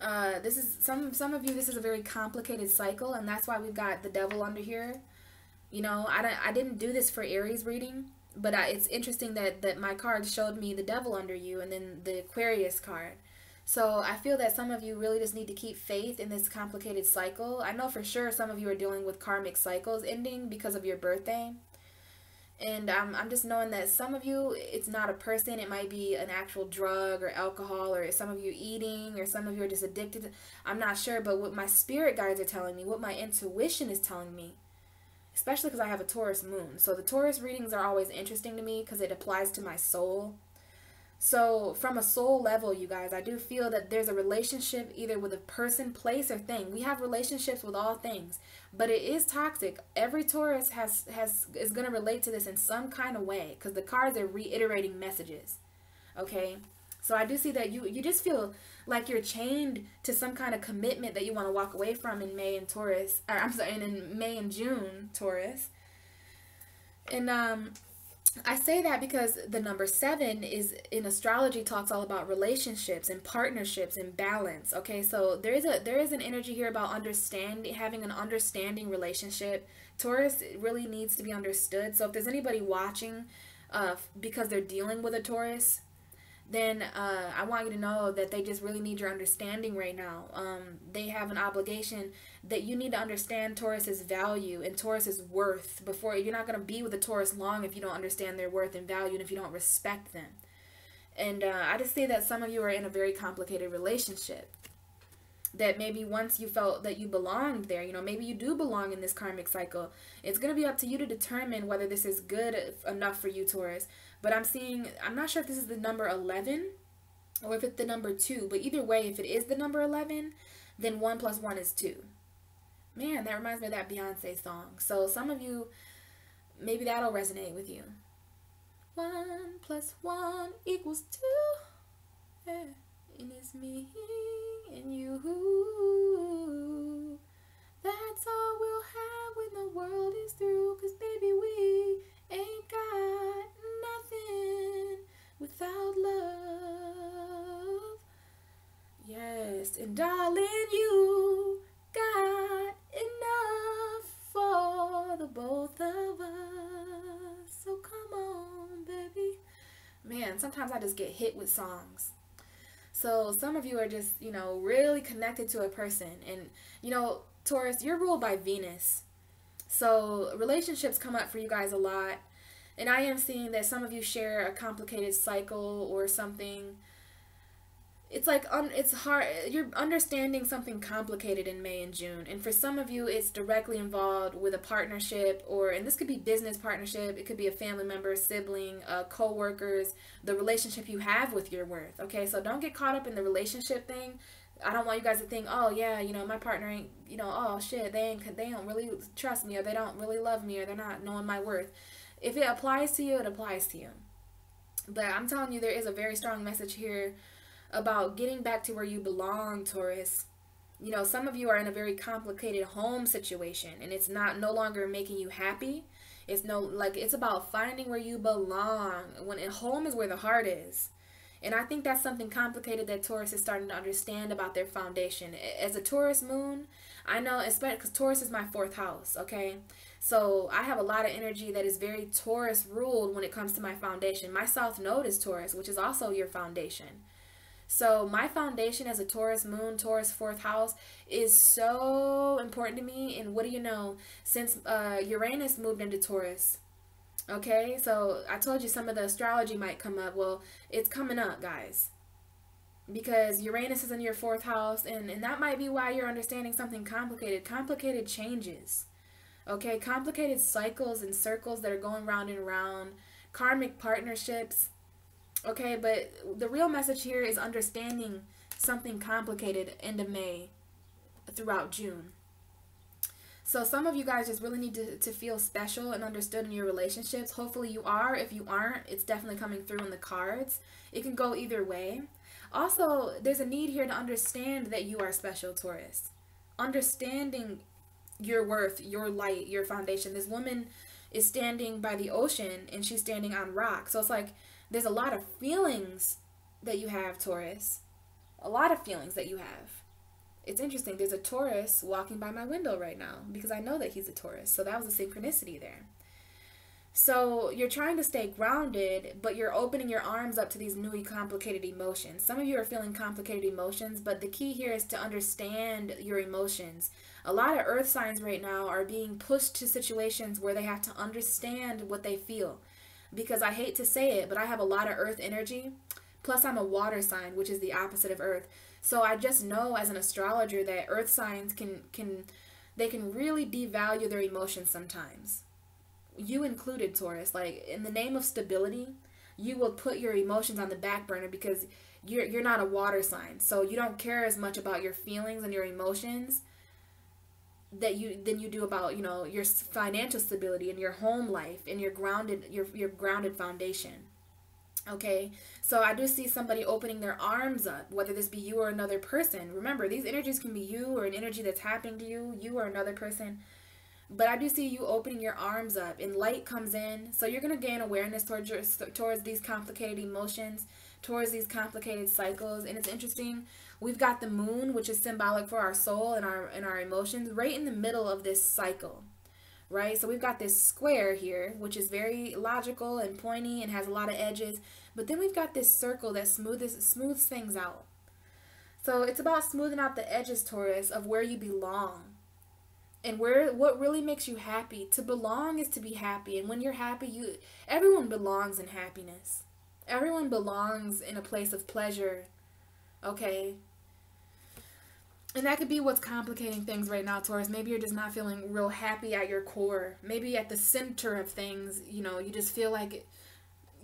This is some of you, this is a very complicated cycle, and that's why we've got the devil under here. You know, I didn't do this for Aries reading. But it's interesting that my card showed me the devil under you and then the Aquarius card. So I feel that some of you really just need to keep faith in this complicated cycle. I know for sure some of you are dealing with karmic cycles ending because of your birthday. And I'm just knowing that some of you, it's not a person. It might be an actual drug or alcohol, or some of you eating, or some of you are just addicted. I'm not sure. But what my spirit guides are telling me, what my intuition is telling me, especially because I have a Taurus moon. So the Taurus readings are always interesting to me because it applies to my soul. So from a soul level, you guys, I do feel that there's a relationship either with a person, place, or thing. We have relationships with all things, but it is toxic. Every Taurus is going to relate to this in some kind of way because the cards are reiterating messages. Okay? So I do see that you just feel like you're chained to some kind of commitment that you want to walk away from in May and Taurus. Or I'm sorry, in May and June, Taurus. And I say that because the number 7 is in astrology talks all about relationships and partnerships and balance. Okay, so there is an energy here about having an understanding relationship. Taurus really needs to be understood. So if there's anybody watching because they're dealing with a Taurus, then I want you to know that they just really need your understanding right now. They have an obligation that you need to understand Taurus's value and Taurus's worth. Before you're not going to be with a Taurus long if you don't understand their worth and value and if you don't respect them. And I just say that some of you are in a very complicated relationship. that maybe once you felt that you belonged there, you know, maybe you do belong in this karmic cycle. It's going to be up to you to determine whether this is good enough for you, Taurus. But I'm not sure if this is the number 11 or if it's the number 2. But either way, if it is the number 11, then 1 plus 1 is 2. Man, that reminds me of that Beyonce song. So some of you, maybe that'll resonate with you. 1 plus 1 equals 2. Yeah. And it's me and you. That's all we'll have when the world is through. 'Cause baby, we ain't got nothing without love. Yes, and darling, you got enough for the both of us. So come on, baby. Man, sometimes I just get hit with songs. So some of you are just, you know, really connected to a person. And, you know, Taurus, you're ruled by Venus. So relationships come up for you guys a lot. And I am seeing that some of you share a complicated cycle or something. It's like, it's hard. You're understanding something complicated in May and June. And for some of you, it's directly involved with a partnership, and this could be business partnership. It could be a family member, sibling, co-workers, the relationship you have with your worth. Okay, so don't get caught up in the relationship thing. I don't want you guys to think, oh yeah, you know, my partner ain't, you know, oh shit, they don't really trust me, or they don't really love me, or they're not knowing my worth. If it applies to you, it applies to you. But I'm telling you, there is a very strong message here about getting back to where you belong, Taurus. You know, some of you are in a very complicated home situation, and it's no longer making you happy. It's it's about finding where you belong. When home is where the heart is. And I think that's something complicated that Taurus is starting to understand about their foundation. As a Taurus moon, I know, especially because Taurus is my 4th house, okay? So I have a lot of energy that is very Taurus ruled when it comes to my foundation. My South Node is Taurus, which is also your foundation. So my foundation as a Taurus moon, Taurus 4th house, is so important to me. And what do you know? Since Uranus moved into Taurus, okay? So I told you some of the astrology might come up. Well, it's coming up, guys. Because Uranus is in your 4th house, and that might be why you're understanding something complicated. Complicated changes, okay? Complicated cycles and circles that are going round and round. Karmic partnerships. Okay, but the real message here is understanding something complicated end of May throughout June. So some of you guys just really need to feel special and understood in your relationships. Hopefully you are. If you aren't, it's definitely coming through in the cards. It can go either way. Also, there's a need here to understand that you are special, Taurus. Understanding your worth, your light, your foundation. This woman is standing by the ocean, and she's standing on rock. So it's like, there's a lot of feelings that you have, Taurus. A lot of feelings that you have. It's interesting. There's a Taurus walking by my window right now because I know that he's a Taurus. So that was a synchronicity there. So you're trying to stay grounded, but you're opening your arms up to these newly complicated emotions. Some of you are feeling complicated emotions, but the key here is to understand your emotions. A lot of earth signs right now are being pushed to situations where they have to understand what they feel. Because I hate to say it, but I have a lot of earth energy. Plus I'm a water sign, which is the opposite of earth. So I just know as an astrologer that earth signs can really devalue their emotions sometimes. You included, Taurus. Like, in the name of stability, you will put your emotions on the back burner because you're not a water sign. So you don't care as much about your feelings and your emotions than you do about, you know, your financial stability and your home life and your grounded foundation. Okay, so I do see somebody opening their arms up, whether this be you or another person. Remember, these energies can be you or an energy that's happening to you or another person. But I do see you opening your arms up, and light comes in. So you're going to gain awareness towards these complicated emotions, towards these complicated cycles. And it's interesting. We've got the moon, which is symbolic for our soul and our emotions, right in the middle of this cycle, right? So we've got this square here, which is very logical and pointy and has a lot of edges. But then we've got this circle that smooths things out. So it's about smoothing out the edges, Taurus, of where you belong. And what really makes you happy. To belong is to be happy. And when you're happy, everyone belongs in happiness. Everyone belongs in a place of pleasure. Okay? And that could be what's complicating things right now, Taurus. Maybe you're just not feeling real happy at your core. Maybe at the center of things, you know, you just feel like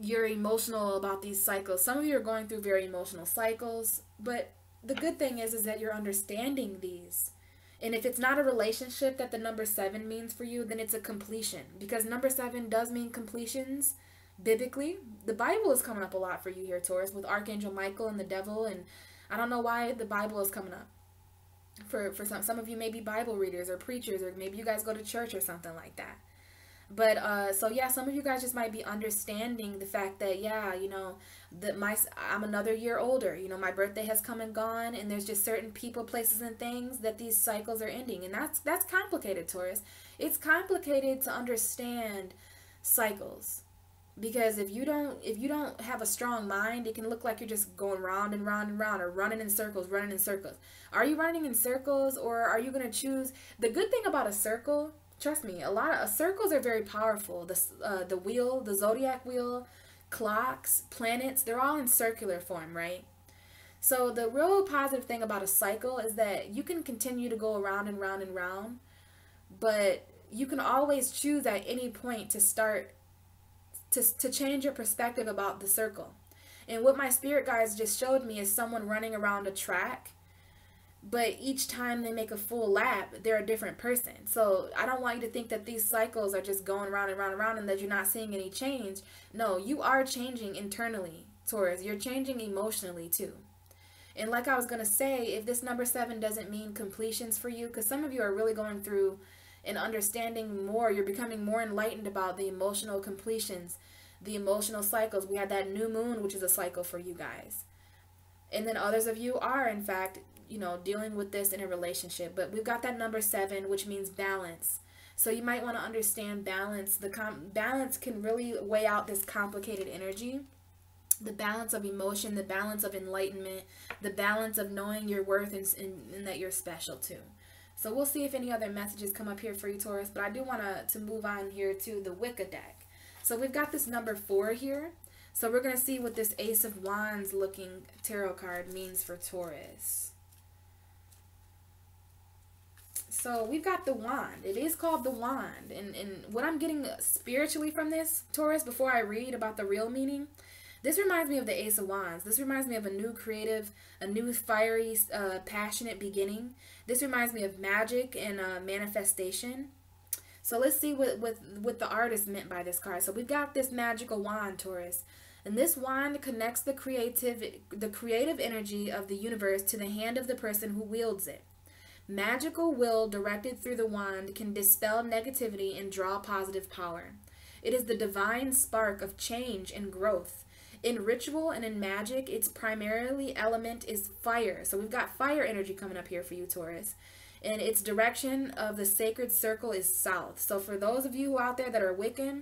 you're emotional about these cycles. Some of you are going through very emotional cycles, but the good thing is that you're understanding these. And if it's not a relationship that the number 7 means for you, then it's a completion. Because number 7 does mean completions biblically. The Bible is coming up a lot for you here, Taurus, with Archangel Michael and the devil. And I don't know why the Bible is coming up. For some of you may be Bible readers or preachers, or maybe you guys go to church or something like that. But so yeah, some of you guys just might be understanding the fact that, yeah, you know, that I'm another year older. You know, my birthday has come and gone, and there's just certain people, places, and things that these cycles are ending, and that's complicated, Taurus. It's complicated to understand cycles. Because if you don't have a strong mind, it can look like you're just going round and round and round, or running in circles. Are you running in circles, or are you going to choose? The good thing about a circle, trust me, circles are very powerful. The wheel, the zodiac wheel, clocks, planets, they're all in circular form, right? So the real positive thing about a cycle is that you can continue to go around and round and round, but you can always choose at any point to start to change your perspective about the circle. And what my spirit guides just showed me is someone running around a track, but each time they make a full lap, they're a different person. So I don't want you to think that these cycles are just going round and round and round and that you're not seeing any change. No, you are changing internally, Taurus. You're changing emotionally too. And like I was going to say, if this number 7 doesn't mean completions for you, because some of you are really going through and understanding more, you're becoming more enlightened about the emotional completions, the emotional cycles. We had that new moon, which is a cycle for you guys. And then others of you are, in fact, you know, dealing with this in a relationship. But we've got that number 7, which means balance. So you might want to understand balance. Balance can really weigh out this complicated energy. The balance of emotion, the balance of enlightenment, the balance of knowing your worth and that you're special too. So we'll see if any other messages come up here for you, Taurus. But I do want to move on here to the Wicca deck. So we've got this number 4 here. So we're going to see what this Ace of Wands looking tarot card means for Taurus. So we've got the wand. It is called the wand. And what I'm getting spiritually from this, Taurus, before I read about the real meaning, this reminds me of the Ace of Wands. This reminds me of a new creative, a new fiery, passionate beginning. This reminds me of magic and manifestation. So let's see what the artist meant by this card. So we've got this magical wand, Taurus. And this wand connects the creative energy of the universe to the hand of the person who wields it. Magical will directed through the wand can dispel negativity and draw positive power. It is the divine spark of change and growth. In ritual and in magic, its primarily element is fire. So we've got fire energy coming up here for you, Taurus. And its direction of the sacred circle is south. So for those of you out there that are Wiccan,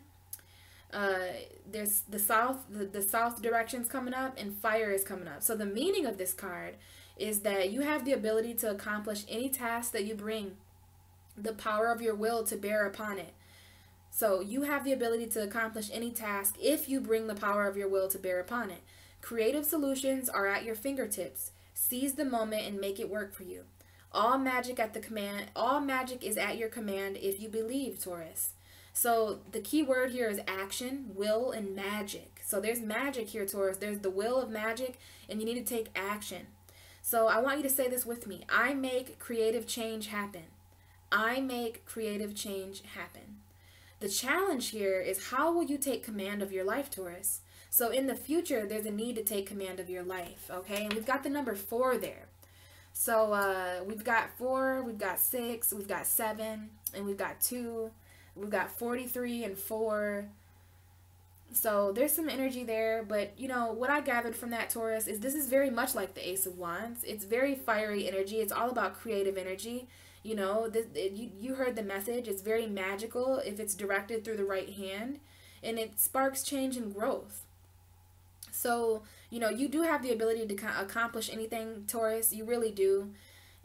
there's the south direction's coming up, and fire is coming up. So the meaning of this card is that you have the ability to accomplish any task that you bring the power of your will to bear upon it. So you have the ability to accomplish any task if you bring the power of your will to bear upon it. Creative solutions are at your fingertips. Seize the moment and make it work for you. All magic is at your command if you believe, Taurus. So the key word here is action, will, and magic. So there's magic here, Taurus. There's the will of magic, and you need to take action. So I want you to say this with me. I make creative change happen. I make creative change happen. The challenge here is, how will you take command of your life, Taurus? So in the future, there's a need to take command of your life, okay? And we've got the number 4 there. So we've got 4, we've got 6, we've got 7, and we've got 2. We've got 43 and 4. So there's some energy there, but you know, what I gathered from that, Taurus, is this is very much like the Ace of Wands. It's very fiery energy. It's all about creative energy. You know, you heard the message. It's very magical if it's directed through the right hand, and it sparks change and growth. So, you know, you do have the ability to accomplish anything, Taurus. You really do.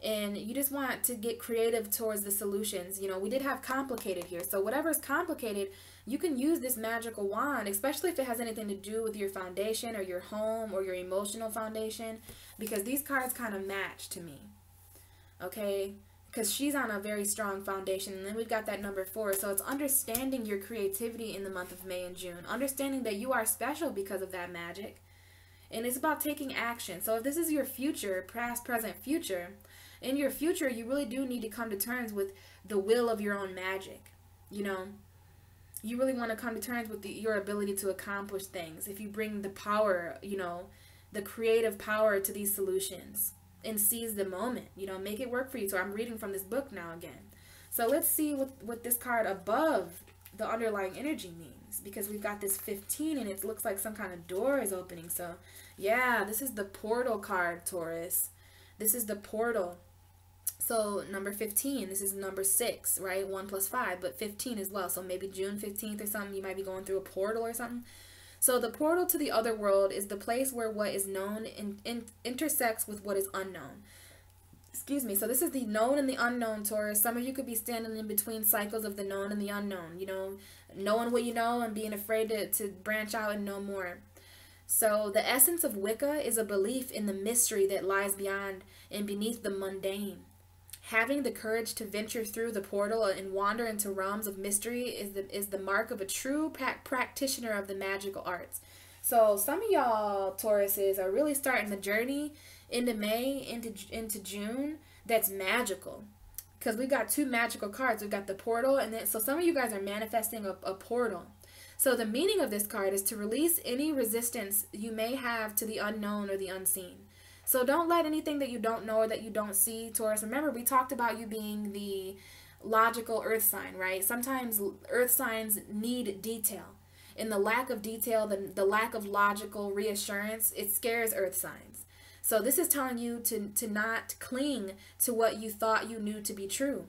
And you just want to get creative towards the solutions. You know, we did have complicated here. So whatever's complicated, you can use this magical wand, especially if it has anything to do with your foundation or your home or your emotional foundation, because these cards kind of match to me. okay? Because she's on a very strong foundation. And then we've got that number 4. So it's understanding your creativity in the month of May and June. Understanding that you are special because of that magic. And it's about taking action. So if this is your future, past, present, future, in your future, you really do need to come to terms with the will of your own magic. You know, you really want to come to terms with your ability to accomplish things. If you bring the power, you know, the creative power to these solutions and seize the moment, you know, make it work for you. So I'm reading from this book now again. So let's see what this card above the underlying energy means, because we've got this 15 and it looks like some kind of door is opening. So yeah, this is the portal card, Taurus. This is the portal. So number 15, this is number 6, right? 1 plus 5, but 15 as well. So maybe June 15th or something, you might be going through a portal or something. So the portal to the other world is the place where what is known intersects with what is unknown. Excuse me. So this is the known and the unknown, Taurus. Some of you could be standing in between cycles of the known and the unknown. You know, knowing what you know and being afraid to branch out and know more. So the essence of Wicca is a belief in the mystery that lies beyond and beneath the mundane. Having the courage to venture through the portal and wander into realms of mystery is the mark of a true practitioner of the magical arts. So some of y'all Tauruses are really starting the journey into May, into June, that's magical. Because we've got 2 magical cards. We've got the portal, and then so some of you guys are manifesting a portal. So the meaning of this card is to release any resistance you may have to the unknown or the unseen. So don't let anything that you don't know or that you don't see, Taurus. Remember, we talked about you being the logical earth sign, right? Sometimes earth signs need detail. And the lack of detail, the lack of logical reassurance, it scares earth signs. So this is telling you to not cling to what you thought you knew to be true.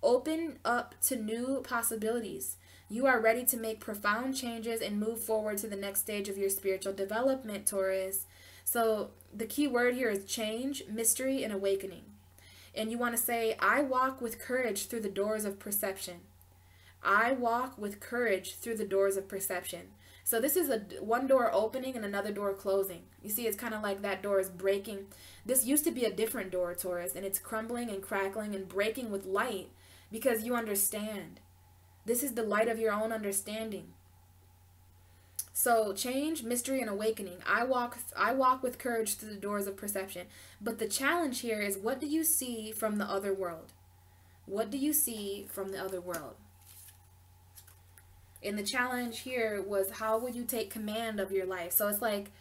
Open up to new possibilities. You are ready to make profound changes and move forward to the next stage of your spiritual development, Taurus. So the key word here is change, mystery, and awakening. And you want to say, I walk with courage through the doors of perception. I walk with courage through the doors of perception. So this is one door opening and another door closing. You see, it's kind of like that door is breaking. This used to be a different door, Taurus, and it's crumbling and crackling and breaking with light because you understand. This is the light of your own understanding. So change, mystery, and awakening. I walk with courage through the doors of perception. But the challenge here is, what do you see from the other world? What do you see from the other world? And the challenge here was, how will you take command of your life? So it's like,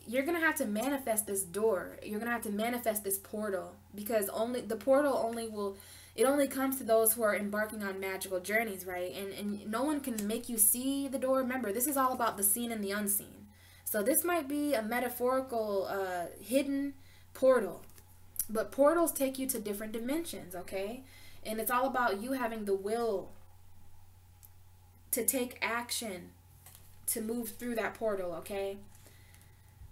you're going to have to manifest this door. You're going to have to manifest this portal, because the portal only comes to those who are embarking on magical journeys, right? And no one can make you see the door. Remember, this is all about the seen and the unseen. So this might be a metaphorical hidden portal. But portals take you to different dimensions, okay? And it's all about you having the will to take action to move through that portal, okay?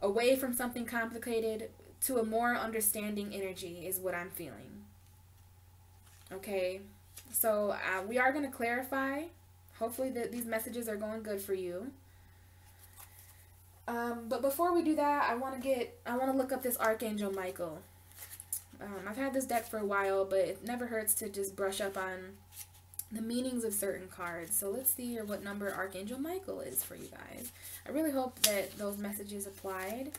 Away from something complicated to a more understanding energy is what I'm feeling. Okay, so we are going to clarify. Hopefully these messages are going good for you. But before we do that, I want to look up this Archangel Michael. I've had this deck for a while, but it never hurts to just brush up on the meanings of certain cards. So let's see here what number Archangel Michael is for you guys. I really hope that those messages applied.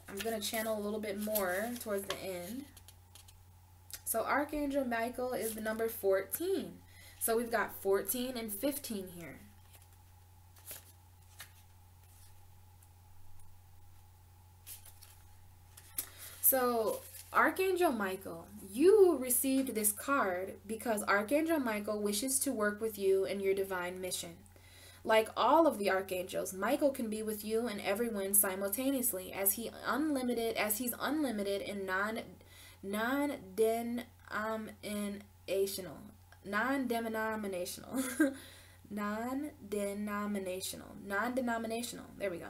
I'm going to channel a little bit more towards the end. So Archangel Michael is the number 14. So we've got 14 and 15 here. So Archangel Michael, you received this card because Archangel Michael wishes to work with you in your divine mission. Like all of the archangels, Michael can be with you and everyone simultaneously, as he's unlimited and non-denominational. There we go.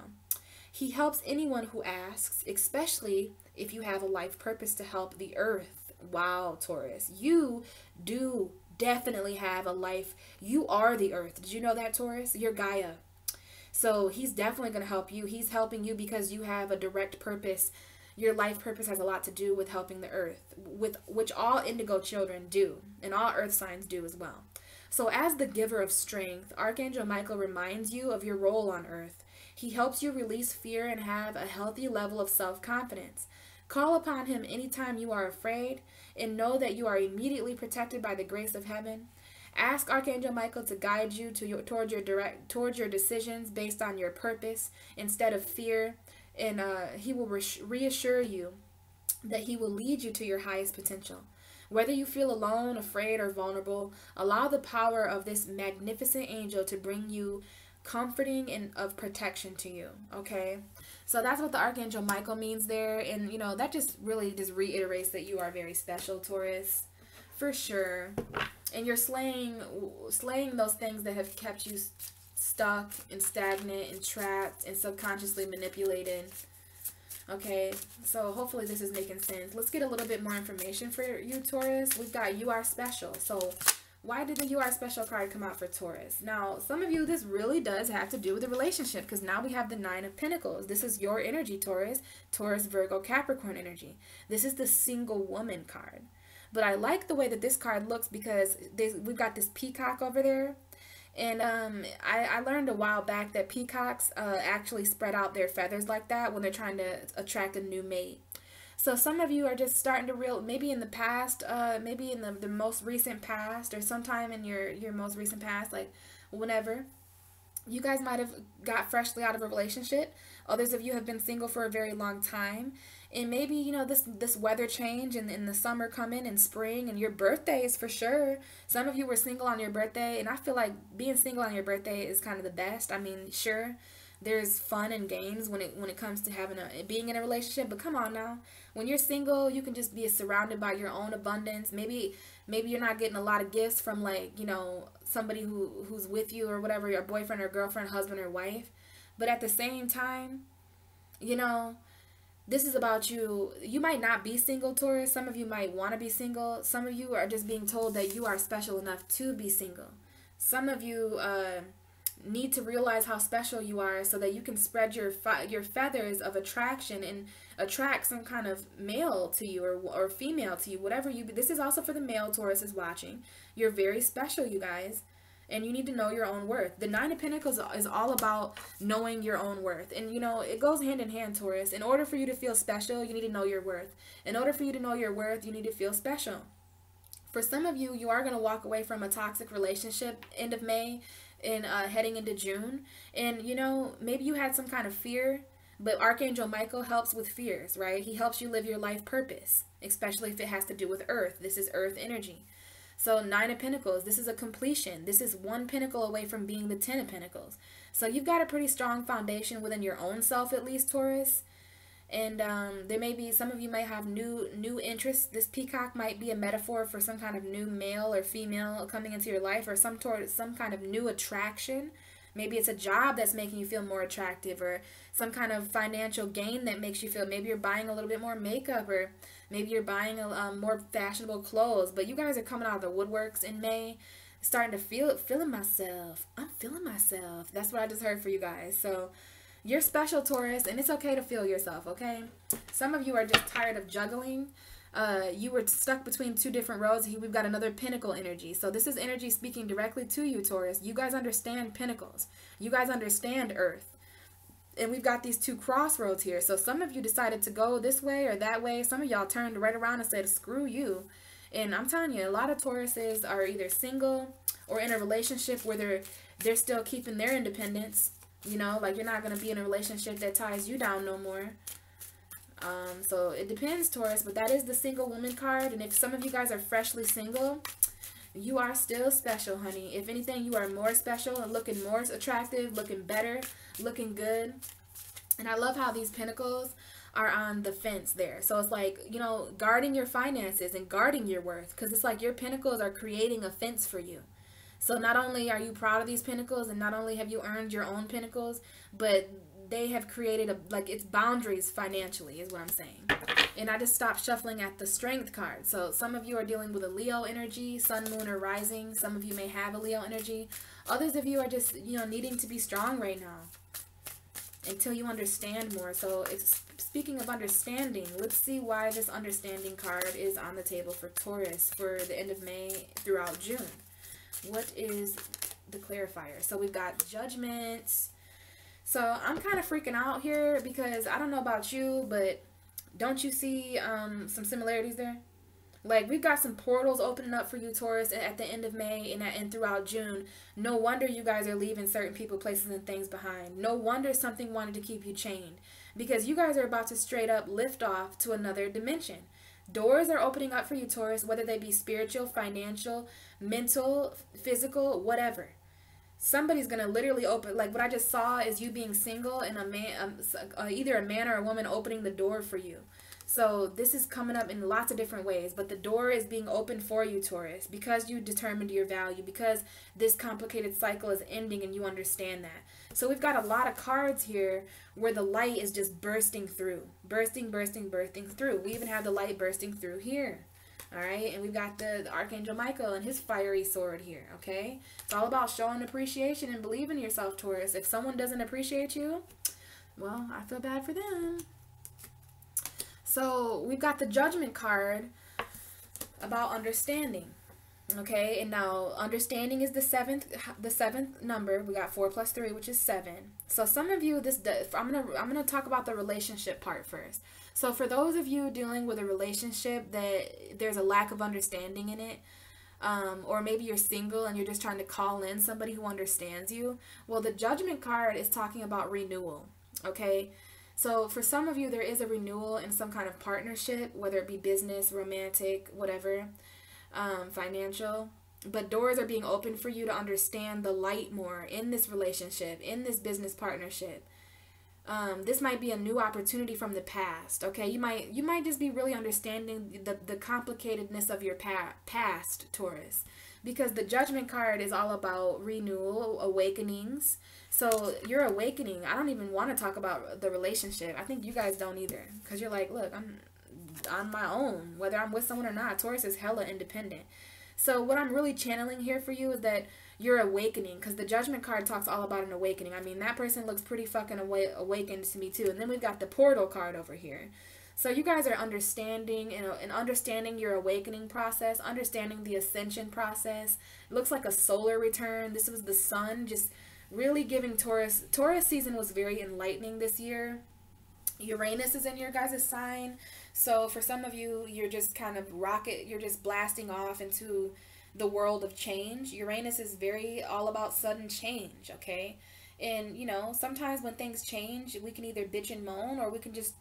He helps anyone who asks, especially if you have a life purpose to help the earth. Wow, Taurus, you do definitely have a life. You are the earth. Did you know that, Taurus? You're Gaia. So he's definitely going to help you. He's helping you because you have a direct purpose. your life purpose has a lot to do with helping the earth, with which all indigo children do, and all earth signs do as well. So as the giver of strength, Archangel Michael reminds you of your role on earth. He helps you release fear and have a healthy level of self-confidence. Call upon him anytime you are afraid, and know that you are immediately protected by the grace of heaven. Ask Archangel Michael to guide you towards your decisions based on your purpose instead of fear, and he will reassure you that he will lead you to your highest potential. Whether you feel alone, afraid, or vulnerable, allow the power of this magnificent angel to bring you comforting and of protection to you. Okay, so that's what the Archangel Michael means there, and you know, that just really just reiterates that you are very special, Taurus, for sure. And you're slaying those things that have kept you stuck and stagnant and trapped and subconsciously manipulated. Okay, so hopefully this is making sense. Let's get a little bit more information for you, Taurus. We've got You Are Special. So why did the You Are Special card come out for Taurus? Now, some of you, this really does have to do with the relationship, because now we have the Nine of Pentacles. This is your energy, Taurus. Taurus, Virgo, Capricorn energy. This is the single woman card. But I like the way that this card looks because we've got this peacock over there. And I learned a while back that peacocks actually spread out their feathers like that when they're trying to attract a new mate. So some of you are just starting to maybe in the past, maybe in the most recent past, or sometime in your most recent past, like whenever, you guys might have got freshly out of a relationship. Others of you have been single for a very long time. And maybe, you know, this weather change and the summer coming and spring and your birthdays for sure. Some of you were single on your birthday, and I feel like being single on your birthday is kind of the best. I mean, sure, there's fun and games when it comes to being in a relationship, but come on now. When you're single, you can just be surrounded by your own abundance. Maybe you're not getting a lot of gifts from, like, you know, somebody who's with you or whatever, your boyfriend or girlfriend, husband or wife. But at the same time, you know, this is about you. You might not be single, Taurus. Some of you might want to be single. Some of you are just being told that you are special enough to be single. Some of you need to realize how special you are so that you can spread your feathers of attraction and attract some kind of male to you or female to you, whatever you. This is also for the male Taurus is watching. You're very special, you guys. And you need to know your own worth. The Nine of Pentacles is all about knowing your own worth. And, you know, it goes hand in hand, Taurus. In order for you to feel special, you need to know your worth. In order for you to know your worth, you need to feel special. For some of you, you are going to walk away from a toxic relationship end of May and heading into June. And, you know, maybe you had some kind of fear, but Archangel Michael helps with fears, right? He helps you live your life purpose, especially if it has to do with earth. This is earth energy. So Nine of Pentacles, this is a completion. This is one pentacle away from being the Ten of Pentacles. So you've got a pretty strong foundation within your own self, at least, Taurus. And there may be, some of you might have new interests. This peacock might be a metaphor for some kind of new male or female coming into your life, or some kind of new attraction. Maybe it's a job that's making you feel more attractive, or some kind of financial gain that makes you feel, maybe you're buying a little bit more makeup, or maybe you're buying more fashionable clothes. But you guys are coming out of the woodworks in May, starting to feeling myself. I'm feeling myself. That's what I just heard for you guys. So you're special, Taurus, and it's okay to feel yourself, okay? Some of you are just tired of juggling. You were stuck between two different roads. We've got another pentacle energy. So this is energy speaking directly to you, Taurus. You guys understand pentacles. You guys understand earth. And we've got these two crossroads here. So some of you decided to go this way or that way. Some of y'all turned right around and said, screw you. And I'm telling you, a lot of Tauruses are either single or in a relationship where they're still keeping their independence. You know, like you're not going to be in a relationship that ties you down no more. So it depends, Taurus, but that is the single woman card. And if some of you guys are freshly single, you are still special, honey. If anything, you are more special and looking more attractive, looking better, looking good. And I love how these pentacles are on the fence there. So it's like, you know, guarding your finances and guarding your worth, because it's like your pentacles are creating a fence for you. So not only are you proud of these pentacles, and not only have you earned your own pentacles, but they have created it's boundaries financially is what I'm saying. And I just stopped shuffling at the strength card. So some of you are dealing with a Leo energy, sun, moon, or rising. Some of you may have a Leo energy. Others of you are just, you know, needing to be strong right now. until you understand more. So it's, speaking of understanding, let's see why this understanding card is on the table for Taurus for the end of May throughout June. What is the clarifier? So we've got judgments. So I'm kind of freaking out here because I don't know about you, but don't you see some similarities there? Like, we've got some portals opening up for you, Taurus, at the end of May and throughout June. No wonder you guys are leaving certain people, places, and things behind. No wonder something wanted to keep you chained. Because you guys are about to straight up lift off to another dimension. Doors are opening up for you, Taurus, whether they be spiritual, financial, mental, physical, whatever. Somebody's going to literally open, like what I just saw is you being single and a man, either a man or a woman opening the door for you. So this is coming up in lots of different ways, but the door is being opened for you, Taurus, because you determined your value, because this complicated cycle is ending and you understand that. So we've got a lot of cards here where the light is just bursting through, bursting through. We even have the light bursting through here. All right, and we've got the Archangel Michael and his fiery sword here, okay? It's all about showing appreciation and believing in yourself, Taurus. If someone doesn't appreciate you, well, I feel bad for them. So we've got the Judgment card about understanding, okay? And now understanding is the seventh number. We got 4 plus 3, which is 7. So some of you, I'm gonna talk about the relationship part first. So for those of you dealing with a relationship that there's a lack of understanding in it, or maybe you're single and you're just trying to call in somebody who understands you, well, the Judgment card is talking about renewal, okay? So for some of you, there is a renewal in some kind of partnership, whether it be business, romantic, whatever, financial. But doors are being opened for you to understand the light more in this relationship, in this business partnership. This might be a new opportunity from the past, okay? You might just be really understanding the complicatedness of your past, Taurus. Because the Judgment card is all about renewal, awakenings. So you're awakening. I don't even want to talk about the relationship. I think you guys don't either. Because you're like, look, I'm on my own. Whether I'm with someone or not, Taurus is hella independent. So what I'm really channeling here for you is that you're awakening. Because the Judgment card talks all about an awakening. I mean, that person looks pretty fucking awakened to me too. And then we've got the Portal card over here. So you guys are understanding, and understanding your awakening process, understanding the ascension process. It looks like a solar return. This was the sun just really giving Taurus. Taurus season was very enlightening this year. Uranus is in your guys' sign. So for some of you, you're just kind of you're just blasting off into the world of change. Uranus is very all about sudden change, okay? And, you know, sometimes when things change, we can either bitch and moan, or we can just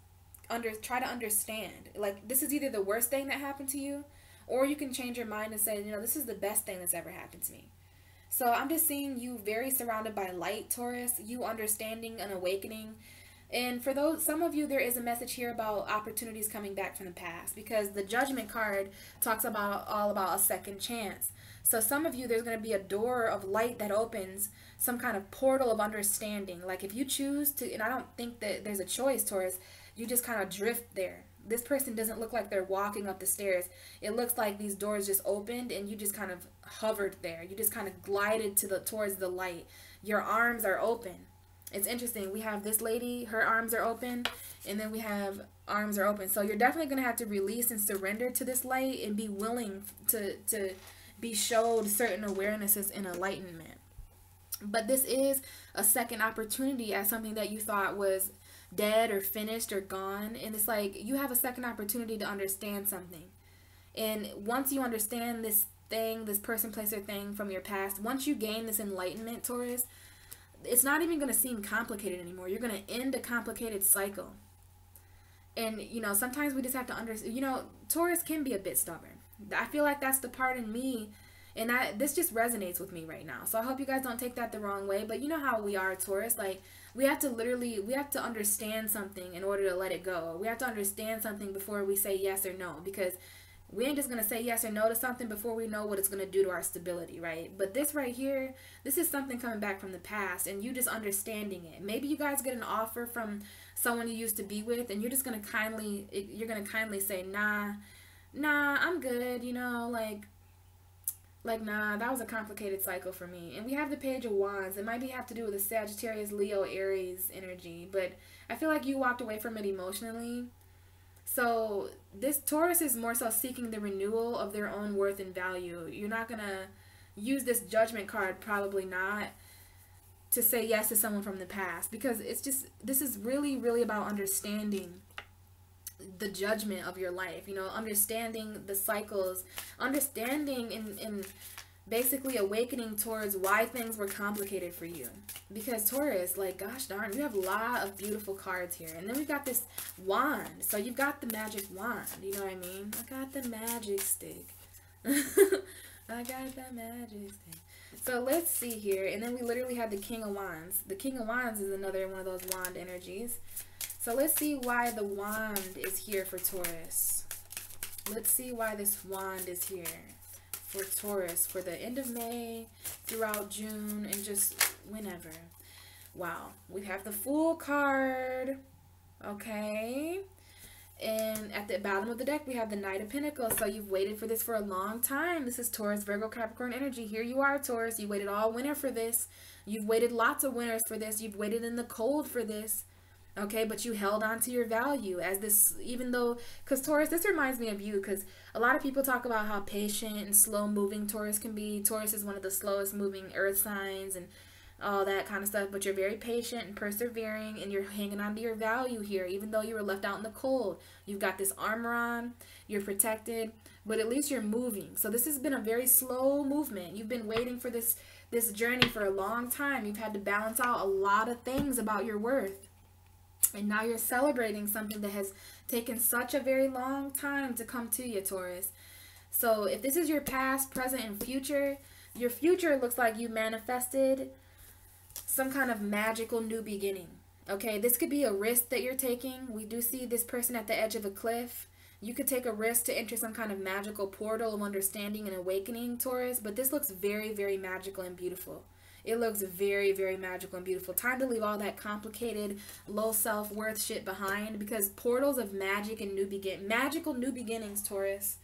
try to understand. Like, this is either the worst thing that happened to you, or you can change your mind and say, you know, this is the best thing that's ever happened to me. So I'm just seeing you very surrounded by light, Taurus, you understanding and awakening. And for some of you, there is a message here about opportunities coming back from the past, because the Judgment card talks about all about a second chance. So some of you, there's going to be a door of light that opens, some kind of portal of understanding. Like, if you choose to, and I don't think that there's a choice, Taurus, you just kind of drift there. This person doesn't look like they're walking up the stairs. It looks like these doors just opened and you just kind of hovered there. You just kind of glided towards the light. Your arms are open. It's interesting. We have this lady, her arms are open, and then we have arms are open. So you're definitely going to have to release and surrender to this light and be willing to be showed certain awarenesses and enlightenment. But this is a second opportunity at something that you thought was dead or finished or gone. And it's like you have a second opportunity to understand something. And once you understand this thing, this person, place, or thing from your past, once you gain this enlightenment, Taurus, it's not even going to seem complicated anymore. You're going to end a complicated cycle. And, you know, sometimes we just have to understand, you know, Taurus can be a bit stubborn. I feel like that's the part in me, and this just resonates with me right now. So I hope you guys don't take that the wrong way. But you know how we are, Taurus. Like, we have to understand something in order to let it go. We have to understand something before we say yes or no, because we ain't just going to say yes or no to something before we know what it's going to do to our stability, right? But this right here, this is something coming back from the past, and you just understanding it. Maybe you guys get an offer from someone you used to be with, and you're just going to kindly say, nah, I'm good, you know, like, Like, nah, that was a complicated cycle for me. And we have the Page of Wands. It might have to do with the Sagittarius, Leo, Aries energy. But I feel like you walked away from it emotionally. So this Taurus is more so seeking the renewal of their own worth and value. You're not going to use this Judgment card, probably not, to say yes to someone from the past. Because it's just, this is really, really about understanding the judgment of your life, you know, understanding the cycles, understanding and basically awakening towards why things were complicated for you. Because Taurus, like, gosh darn, you have a lot of beautiful cards here. And then we got this wand. So you've got the magic wand, you know what I mean? I got the magic stick. I got the magic stick. So let's see here. And then we literally have the King of Wands. The King of Wands is another one of those wand energies. So let's see why the wand is here for Taurus. Let's see why this wand is here for Taurus for the end of May, throughout June, and just whenever. Wow. We have the Fool card. Okay. And at the bottom of the deck, we have the Knight of Pentacles. So you've waited for this for a long time. This is Taurus, Virgo, Capricorn energy. Here you are, Taurus. You waited all winter for this. You've waited lots of winters for this. You've waited in the cold for this. Okay, but you held on to your value as this, even though, because Taurus, this reminds me of you, because a lot of people talk about how patient and slow moving Taurus can be. Taurus is one of the slowest moving earth signs and all that kind of stuff, but you're very patient and persevering, and you're hanging on to your value here, even though you were left out in the cold. You've got this armor on, you're protected, but at least you're moving. So this has been a very slow movement. You've been waiting for this journey for a long time. You've had to balance out a lot of things about your worth. And now you're celebrating something that has taken such a very long time to come to you, Taurus. So if this is your past, present, and future, your future looks like you manifested some kind of magical new beginning. Okay, this could be a risk that you're taking. We do see this person at the edge of a cliff. You could take a risk to enter some kind of magical portal of understanding and awakening, Taurus. But this looks very, very magical and beautiful. It looks very, very magical and beautiful. Time to leave all that complicated, low self-worth shit behind, because portals of magic and magical new beginnings, Taurus.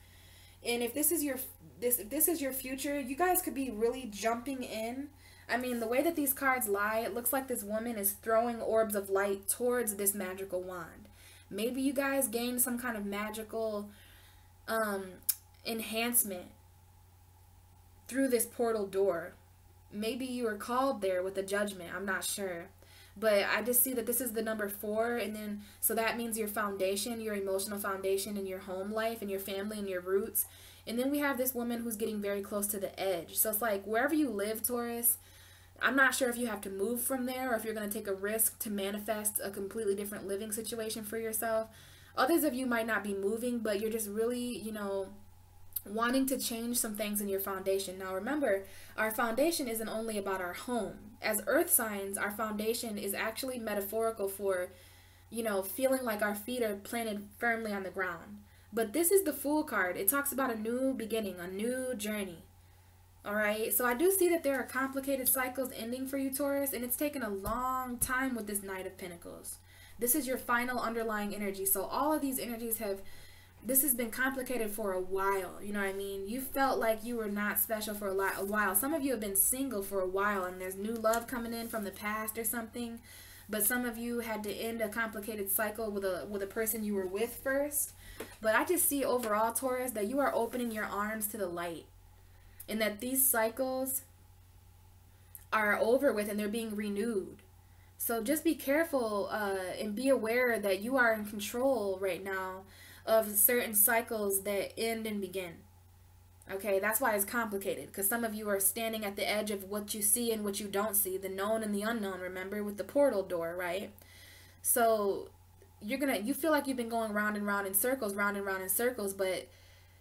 And if this is your future, you guys could be really jumping in. I mean, the way that these cards lie, it looks like this woman is throwing orbs of light towards this magical wand. Maybe you guys gained some kind of magical enhancement through this portal door. Maybe you were called there with a judgment. I'm not sure. But I just see that this is the number 4. And then, so that means your foundation, your emotional foundation, and your home life, and your family, and your roots. And then we have this woman who's getting very close to the edge. So it's like, wherever you live, Taurus, I'm not sure if you have to move from there or if you're going to take a risk to manifest a completely different living situation for yourself. Others of you might not be moving, but you're just really, you know, wanting to change some things in your foundation. Now remember, our foundation isn't only about our home. As earth signs, our foundation is actually metaphorical for, you know, feeling like our feet are planted firmly on the ground. But this is the Fool card. It talks about a new beginning, a new journey. Alright, so I do see that there are complicated cycles ending for you, Taurus, and it's taken a long time with this Knight of Pentacles. This is your final underlying energy. So all of these energies this has been complicated for a while, you know what I mean? You felt like you were not special for a while. Some of you have been single for a while, and there's new love coming in from the past or something. But some of you had to end a complicated cycle with a person you were with first. But I just see overall, Taurus, that you are opening your arms to the light. And that these cycles are over with and they're being renewed. So just be careful and be aware that you are in control right now of certain cycles that end and begin. Okay, that's why it's complicated, because some of you are standing at the edge of what you see and what you don't see, the known and the unknown, remember, with the portal door, right? So you feel like you've been going round and round in circles, but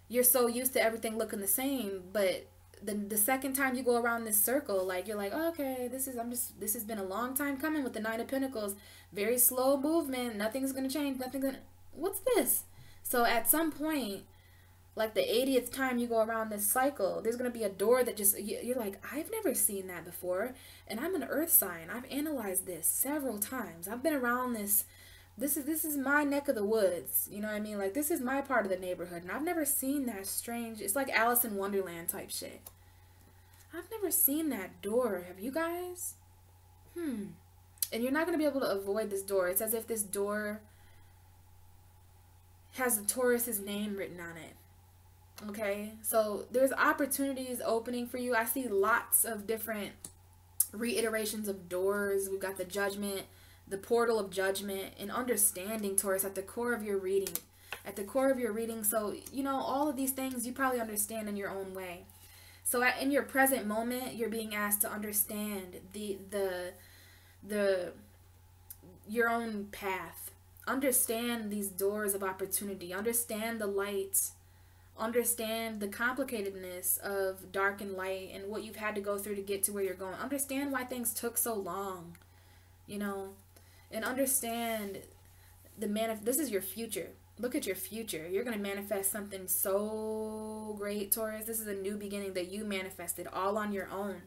you're so used to everything looking the same. But the second time you go around this circle, like, you're like, oh, okay, this has been a long time coming with the Nine of Pentacles. Very slow movement. Nothing's going to change. What's this? So at some point, like the 80th time you go around this cycle, there's going to be a door that just, you're like, I've never seen that before. And I'm an earth sign. I've analyzed this several times. I've been around this. This is my neck of the woods. You know what I mean? Like, this is my part of the neighborhood. And I've never seen that strange. It's like Alice in Wonderland type shit. I've never seen that door. Have you guys? And you're not going to be able to avoid this door. It's as if this door has the Taurus's name written on it. Okay? So there's opportunities opening for you. I see lots of different reiterations of doors. We've got the Judgment, the portal of judgment, and understanding, Taurus, at the core of your reading. At the core of your reading. So, you know, all of these things you probably understand in your own way. So in your present moment, you're being asked to understand your own path. Understand these doors of opportunity. Understand the light. Understand the complicatedness of dark and light and what you've had to go through to get to where you're going. Understand why things took so long, you know, and understand this is your future. Look at your future. You're going to manifest something so great, Taurus. This is a new beginning that you manifested all on your own.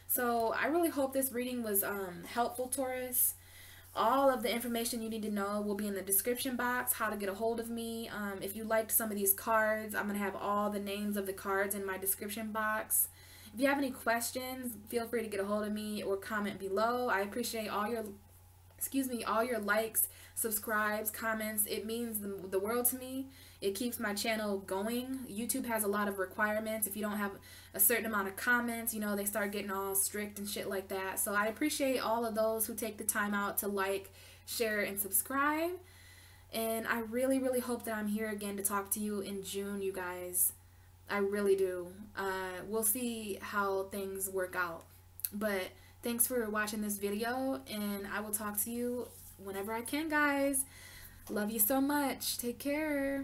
So I really hope this reading was helpful, Taurus. All of the information you need to know will be in the description box, how to get a hold of me. If you liked some of these cards, I'm going to have all the names of the cards in my description box. If you have any questions, feel free to get a hold of me or comment below. I appreciate all your likes, subscribes, comments. It means the world to me. It keeps my channel going. YouTube has a lot of requirements. If you don't have a certain amount of comments, you know, they start getting all strict and shit like that. So I appreciate all of those who take the time out to like, share, and subscribe. And I really, really hope that I'm here again to talk to you in June, you guys. I really do. We'll see how things work out. But thanks for watching this video, and I will talk to you whenever I can, guys. Love you so much. Take care.